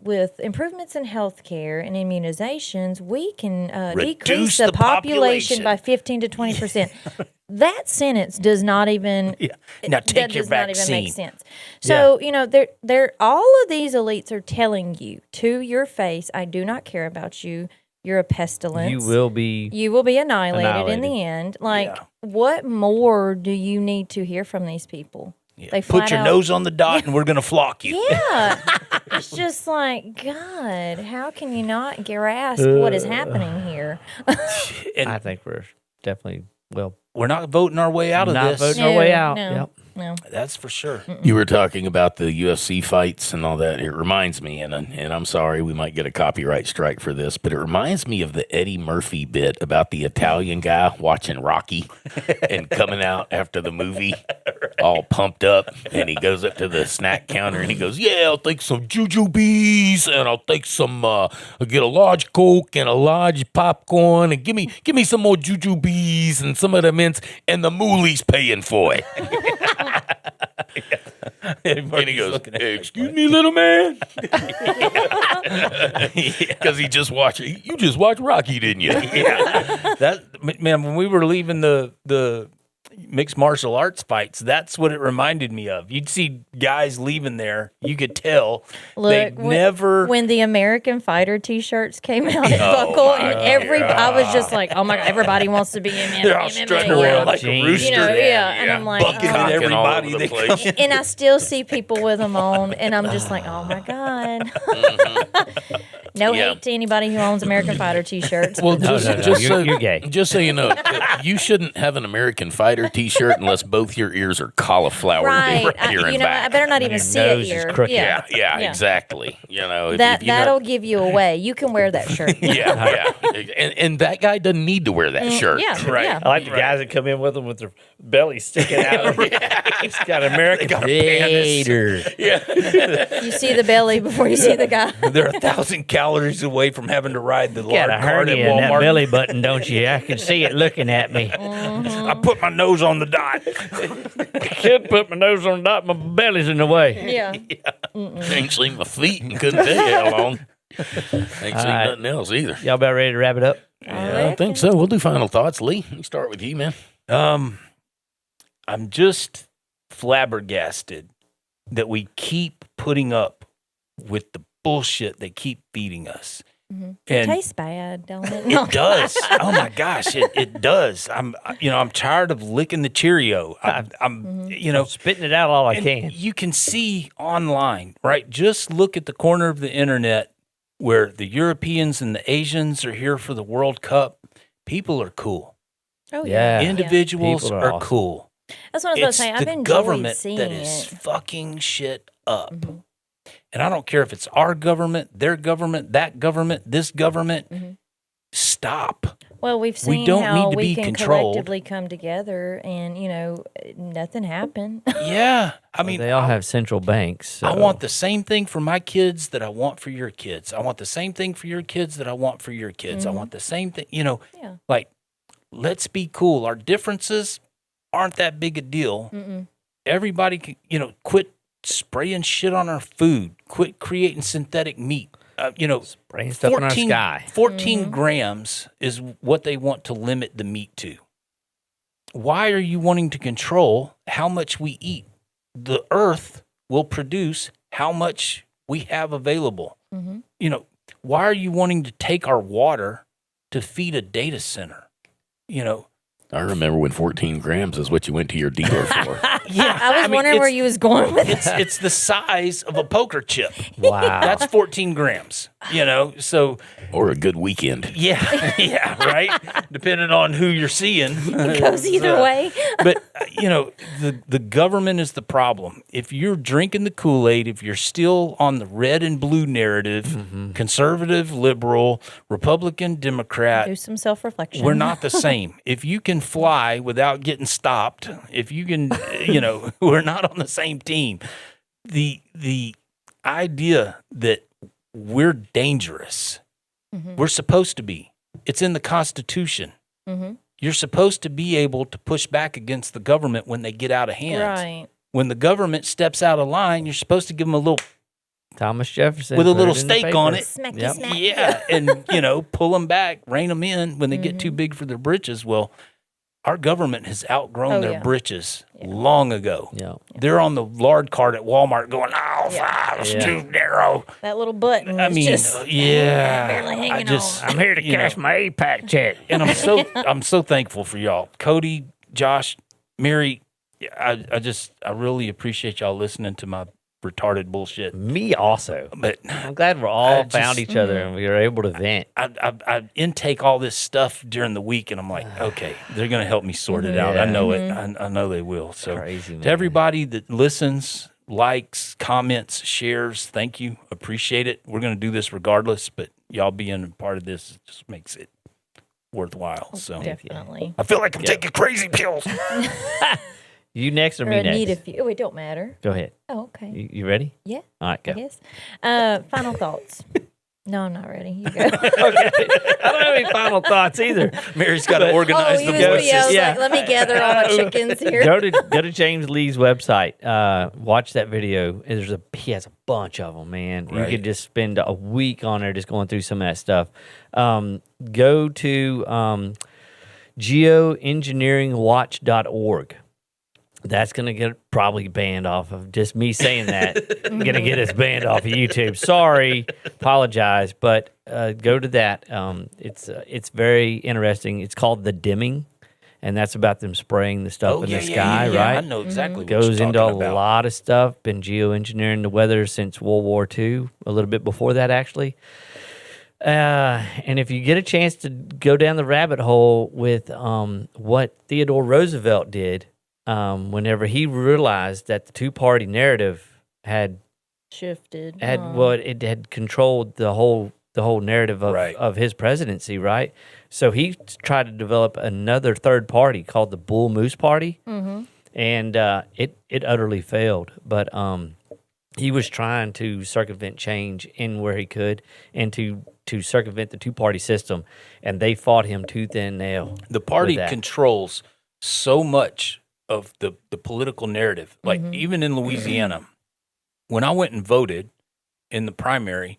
with improvements in healthcare and immunizations, we can decrease Reduce the the population population. by 15 to 20%. That sentence does not even Now take that your does not even vaccine. make sense. So, you know, they're all of these elites are telling you to your face, I do not care about you. You're a pestilence. You will be. You will be annihilated in Annihilated. the end. Like, Yeah. what more do you need to hear from these people? Yeah. They Put flat your out- nose on the dot and we're going to flock you. Yeah. It's just like, God, how can you not grasp what is happening here? And I think we're definitely we're not voting our way out of not this. voting our way out. No, Yep. no. That's for sure. You were talking about the UFC fights and all that. It reminds me, and I'm sorry, we might get a copyright strike for this, but it reminds me of the Eddie Murphy bit about the Italian guy watching Rocky and coming out after the movie all pumped up, and he goes up to the snack counter and he goes, "Yeah, I'll take some jujubes, and I'll take some, I'll get a large Coke and a large popcorn, and give me some more jujubes and some of the mints, and the moolie's paying for it." And he goes, "Hey, excuse me, little man," because you just watched Rocky, didn't you? Yeah. That man, when we were leaving the mixed martial arts fights, that's what it reminded me of. You'd see guys leaving there, you could tell they never when the American Fighter T-shirts came out at Oh, Buckle, my and I was just like, oh my God, everybody wants to be in they're all MMA. strutting yeah. around like a Jeez. rooster. You know, and I'm like, bucking oh. at Cocking all everybody over the that place. comes. And I still see people with them on, and I'm just like, oh my God. No Yeah. hate to anybody who owns American Fighter T-shirts. Well, No, you're gay. Just so you know, you shouldn't have an American Fighter T-shirt unless both your ears are cauliflower right. here and You know, I back. better not even your see it nose is here. crooked. yeah, Yeah. exactly. You know, if you're That'll not- give you away. You can wear that shirt. yeah. And that guy doesn't need to wear that shirt. Yeah, Right. yeah. I like the guys that come in with them with their belly sticking out. It's got American Hater. You see the belly before you see the guy. They're 1,000 calories away from having to ride the Got large a cart at hernia in that Walmart. belly button, don't you? I can see it looking at me. I put my nose on the dot. Can't put my nose on the dot. My belly's in the way. Yeah. Ain't seen my feet and couldn't tell you how long. Ain't seen right. nothing else either. Y'all about ready to wrap it up? Yeah, I think so. We'll do final thoughts. Lee, we start with you, man. I'm just flabbergasted that we keep putting up with the bullshit they keep feeding us. It And tastes bad, don't it? it does. Oh my gosh, it does. I'm tired of licking the Cheerio. I'm Spitting it out all I and can. you can see online, right? Just look at the corner of the internet where the Europeans and the Asians are here for the World Cup. People are cool. Oh Yeah. yeah. Individuals People are are awesome. cool. That's what I was about to It's say. I've the enjoyed government seeing that is it. fucking shit up. And I don't care if it's our government, their government, that government, this government. Stop. Well, we've seen don't how need to we be can controlled. collectively come together, and nothing happened. Yeah. I mean, They all have central banks. I so- want the same thing for my kids that I want for your kids. I want the same thing for your kids that I want for your kids. I want the same thing, Yeah. like, let's be cool. Our differences aren't that big a deal. Everybody can, quit spraying shit on our food, quit creating synthetic meat. spraying stuff in our sky. 14 grams is what they want to limit the meat to. Why are you wanting to control how much we eat? The earth will produce how much we have available. Why are you wanting to take our water to feed a data center? I remember when 14 grams is what you went to your dealer for. Yeah, I was wondering where you was going with that. it's the size of a poker chip. Wow. That's 14 grams. So Or a good weekend. yeah, right. Depending on who you're seeing, It goes either way. But the government is the problem. If you're drinking the Kool-Aid, if you're still on the red and blue narrative, conservative, liberal, Republican, Democrat, Do some self-reflection. we're not the same. If you can fly without getting stopped, if you can, we're not on the same team. The idea that we're dangerous, we're supposed to be. It's in the Constitution. You're supposed to be able to push back against the government when they get out of hands. Right. When the government steps out of line, you're supposed to give them a little Thomas Jefferson with a put little it in the stake on paper. it. Smacky Yep. smack. Yeah, and pull them back, rein them in when they get too big for their britches. Well, our government has outgrown Oh, their yeah. britches long ago. Yeah. They're on the lard cart at Walmart going, it's Yeah. too narrow. That little button I was mean, just yeah. hanging on. I'm here to cash my APAC check. And I'm so thankful for y'all, Cody, Josh, Mary. I really appreciate y'all listening to my retarded bullshit. Me also. But I'm glad we're all I just- found each other and we were able to vent. I intake all this stuff during the week, and I'm like, okay, they're gonna help me sort it out. I Yeah. know it. I know they will. So Crazy, man. to everybody that listens, likes, comments, shares, thank you. Appreciate it. We're gonna do this regardless, but y'all being a part of this just makes it worthwhile. So Definitely. I feel like I'm taking crazy pills. You next or Or me a need a next? few. Oh, it don't matter. Go ahead. Oh, okay. You ready? Yeah. All right, I go. guess. Final thoughts. No, I'm not ready. You go. I don't have any final thoughts either. Mary's got to organize the you was- voices. I was Yeah. like, let me gather all my chickens here. Go to James Lee's website. Watch that video. He has a bunch of them, man. You Right. could just spend a week on there just going through some of that stuff. Go to geoengineeringwatch.org. That's going to get probably banned off of just me saying that. Going to get us banned off of YouTube. Sorry, apologize, but go to that. It's very interesting. It's called The Dimming, and that's about them spraying the stuff in the sky, yeah. I right? know exactly what Goes you're into a talking about. lot of stuff. Been geoengineering the weather since World War II, a little bit before that, actually. And if you get a chance to go down the rabbit hole with what Theodore Roosevelt did, whenever he realized that the two-party narrative had Shifted. it had controlled the whole narrative of, Right. of his presidency, right? So he tried to develop another third party called the Bull Moose Party, and it utterly failed. But he was trying to circumvent change in where he could, and to circumvent the two-party system, and they fought him tooth and nail. The party with that. controls so much of the political narrative. Like even in Louisiana, when I went and voted in the primary,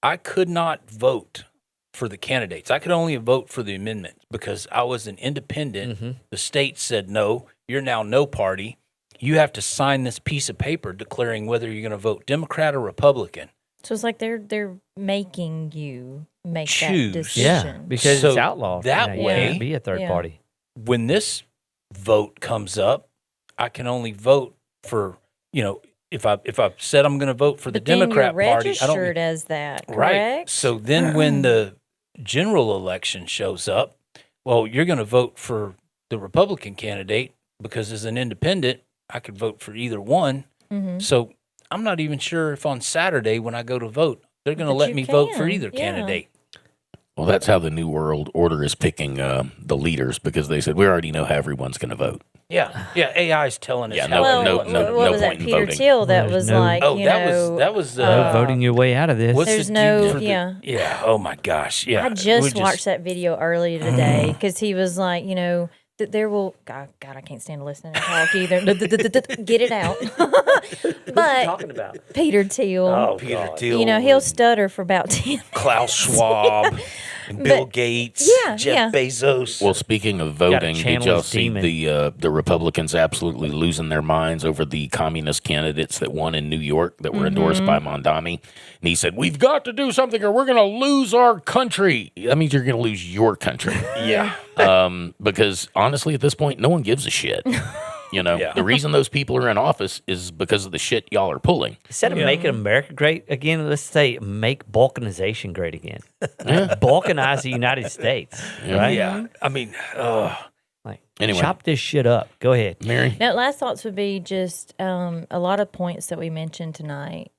I could not vote for the candidates. I could only vote for the amendment because I was an independent. The state said, no, you're now no party. You have to sign this piece of paper declaring whether you're going to vote Democrat or Republican. So it's like they're making you make Choose. that Yeah, decision. because So it's outlawed. that Now, you way- can't be a third Yeah. party. When this vote comes up, I can only vote for, if I said I'm going to vote for the But then Democrat you're Party, I don't registered as that, correct? Right. So then when the general election shows up, well, you're going to vote for the Republican candidate because as an independent, I could vote for either one. So I'm not even sure if on Saturday when I go to vote, they're going to But let you me vote for can, either yeah. candidate. Well, that's how the New World Order is picking the leaders because they said we already know how everyone's going to vote. Yeah. Yeah. AI is telling us Yeah, how. no- Well, no- what no was that? point in Peter voting. Thiel that There's was no- like, Oh, you that know, was No voting your way out of this. what's There's the no- dude for the- yeah. yeah. Oh my gosh. Yeah. I just We watched that video earlier today because he was like, that there will, God, I can't stand to listen and talk either. Get it out. But talking about? Peter Thiel, Peter Thiel. he'll stutter for about 10 Klaus Schwab. And Bill Gates, Yeah, Jeff yeah. Bezos. Well, speaking of Gotta voting, did channel y'all his see demon. the Republicans absolutely losing their minds over the communist candidates that won in New York that were endorsed by Mondami? And he said, "We've got to do something, or we're going to lose our country." That means you're going to lose your country. yeah. Because honestly, at this point, no one gives a shit. You know, Yeah. the reason those people are in office is because of the shit y'all are pulling. Instead of making America great again, let's say make balkanization great again. Balkanize the United States, right? Yeah. I mean, Like, Anyway. chop this shit up. Go ahead. Mary? Now, last thoughts would be just a lot of points that we mentioned tonight.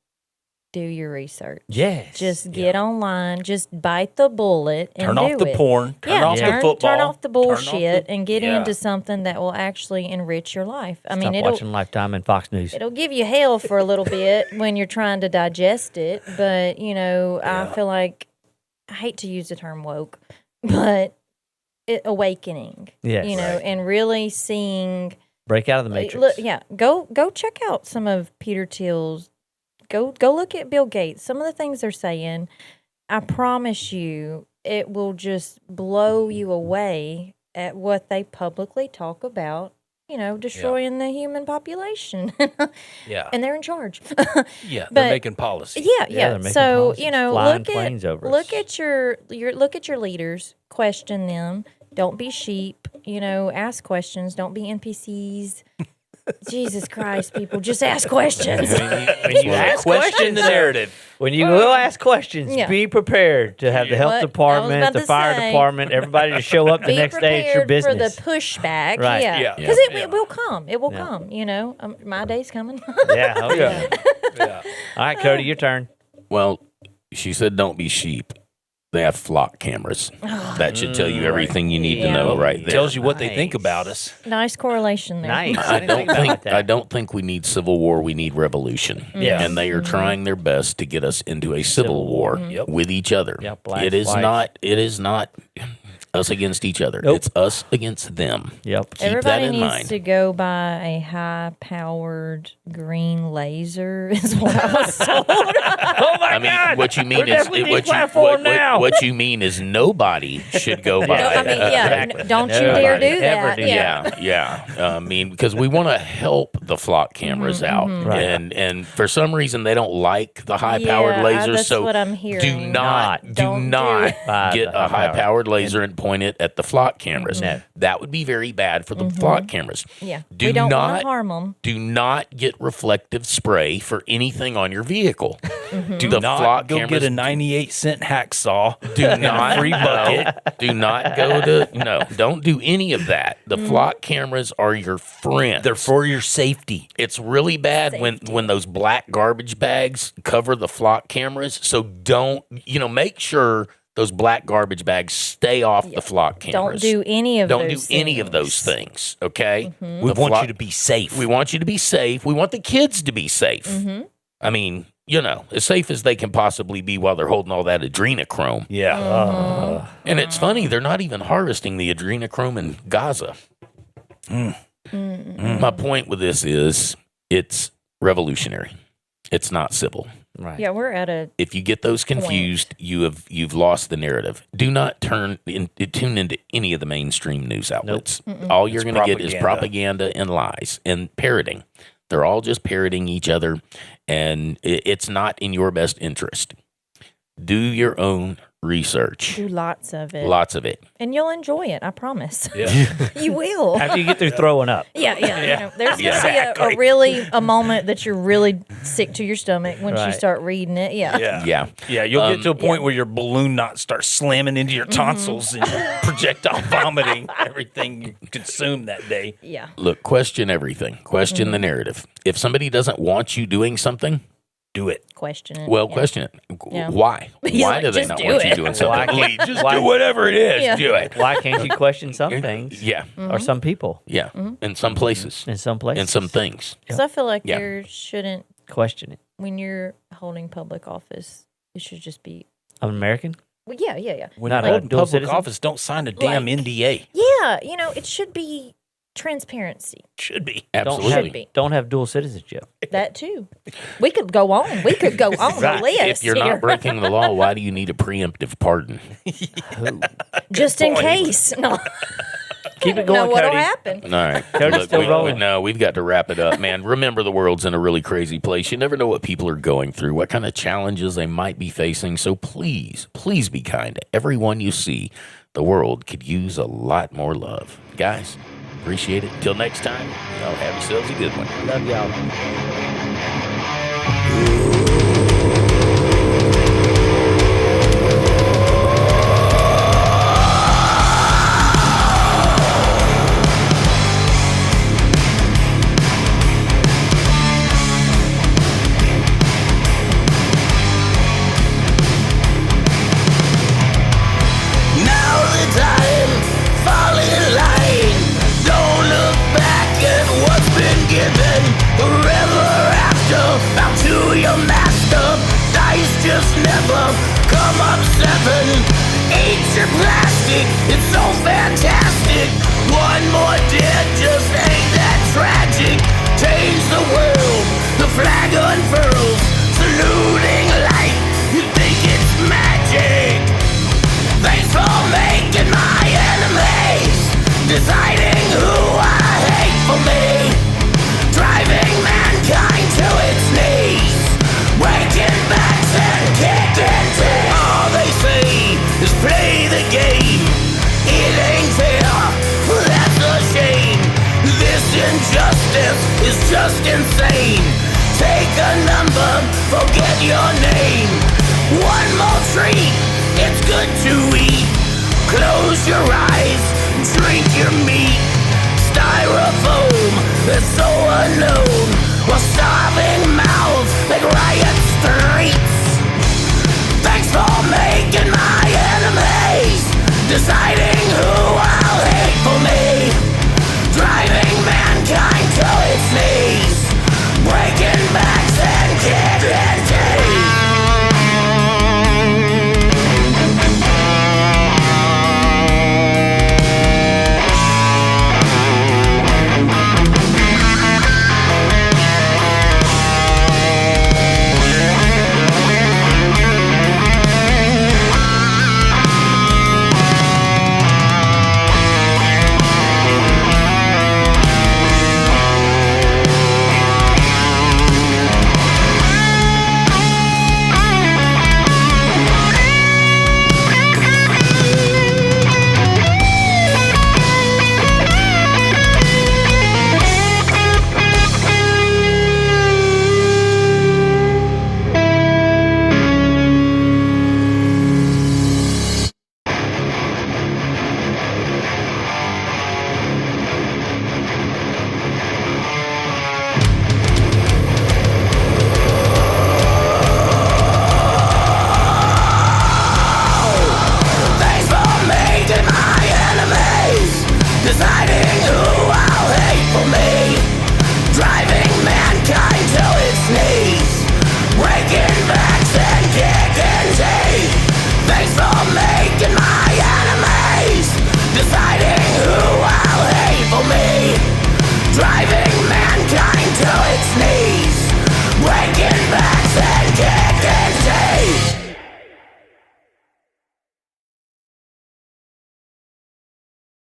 Do your research. Yes. Just get online. Just bite the bullet and turn do off the it. porn. Turn off the football. Turn off the bullshit the- and get yeah. into something that will actually enrich your life. I Stop mean, it'll watching Lifetime and Fox News. it'll give you hell for a little bit when you're trying to digest it. But you know, I feel like I hate to use the term woke, but awakening. Yes. You know, and really seeing. Break out of the matrix. Look, yeah, go check out some of Peter Thiel's. Go look at Bill Gates. Some of the things they're saying, I promise you, it will just blow you away at what they publicly talk about. You know, destroying the human population, Yeah. and they're in charge. Yeah. but- They're making policy. Yeah, they're yeah. making So policies, you know, flying look planes at over look us. at your look at your leaders. Question them. Don't be sheep. You know, ask questions. Don't be NPCs. Jesus Christ, people, just ask questions. When you ask Question questions, the narrative. when you will ask questions, Yeah. be prepared to have the health What I was department, about the to fire say. department, everybody to show up the Be next day at your prepared business. for the pushback. Right. Yeah, Yeah. because Yeah. it will come. It will Yeah. come. You know, my day's coming. Yeah. Oh, yeah. Yeah. All right, Cody, your turn. Well, she said, "Don't be sheep." They have flock cameras. That should tell you everything you need to know Yeah. right there. Tells you what they think Nice. about us. Nice correlation there. Nice. I didn't don't think about think that. I don't think we need civil war. We need revolution. Yes. And they are trying their best to get us into a civil war Yep. with each other. Yep, black, It is white. not us against each other. Nope. It's us against them. Yep. Keep Everybody that in needs mind. to go buy a high-powered green laser. Is what I was told. Oh my I mean, God! what you mean We're is definitely what you deplatformed now. what you mean is nobody should go buy. No, I mean, yeah. Exactly. Don't you Nobody dare do ever that. do Yeah. Yeah. I mean, because we want to help the flock cameras out, Right. and for some reason they don't like the high-powered Yeah, lasers. that's so what I'm do hearing. not Don't do it. Buy get the a high-powered laser and point it at the flock cameras. No. That would be very bad for the flock cameras. Yeah. Do We don't want not to harm them. do not get reflective spray for anything on your vehicle. Do The not flock go cameras get a 98-cent hacksaw. do not free bucket. Do not go to don't do any of that. The flock cameras are your friends. They're for your safety. It's really bad when those black garbage bags cover the flock cameras. So don't make sure those black garbage bags stay off the flock cameras. Don't do any of Don't those do any of those things. Okay. We want you to be safe. We want you to be safe. We want the kids to be safe. I mean, as safe as they can possibly be while they're holding all that adrenochrome. Yeah. And it's funny, they're not even harvesting the adrenochrome in Gaza. My point with this is it's revolutionary. It's not civil. Right. Yeah, we're at a If you get those confused, you've lost the narrative. Do not tune into any of the mainstream news outlets. All you're going to get is propaganda and lies and parroting. They're all just parroting each other, and it's not in your best interest. Do your own research. do lots of it. Lots of it. And you'll enjoy it, I promise. Yeah. You will. After you get through throwing up. Yeah. There's Yeah. going to be a moment that you're really sick to your stomach once you Right. start reading it. Yeah. Yeah. Yeah. You'll get to a point where your balloon knots start slamming into your tonsils and projectile vomiting everything you consume that day. Yeah. Look, question everything. Question the narrative. If somebody doesn't want you doing something, Do it. Question it. well, yeah. question it. Yeah. Why? Yeah, Why do they just not do want you it. doing Why something? can't- Just why- do whatever it is. Yeah. Do it. Why can't you question some things Yeah. or some people Yeah. In some places. in some places? In some things. Because I feel like Yeah. there shouldn't, Question it. when you're holding public office, it should just be, I'm American. well, yeah. When Not you're a holding dual public citizen? office, don't sign a damn Like- NDA. Yeah, it should be transparency. Should be. Absolutely. Should be. Don't have dual citizenship. That too. We could go on. We could go on the list. If you're here. not breaking the law, why do you need a preemptive pardon? Just in case. No. Keep it No, going, what'll Cody. happen? All right. Cody's still rolling. No, we've got to wrap it up, man. Remember, the world's in a really crazy place. You never know what people are going through, what kind of challenges they might be facing. So please, please be kind to everyone you see. The world could use a lot more love. Guys, appreciate it. Until next time, y'all have yourselves a good one. Love y'all. Now the time, fall in line. Don't look back at what's been given. Forever after, bow to your master. Dice just never come up seven. Ancient plastic, it's so fantastic. One more dead just ain't that tragic. Change the world, the flag unfurls. Saluting light, you think it's magic. Thanks for making my enemies, deciding who I hate for me, driving mankind to its knees, breaking backs and kicking teeth. All they say is play the game. It ain't fair, that's a shame. This injustice is just insane. Take a number, forget your name. One more treat, it's good to eat. Close your eyes, drink your meat.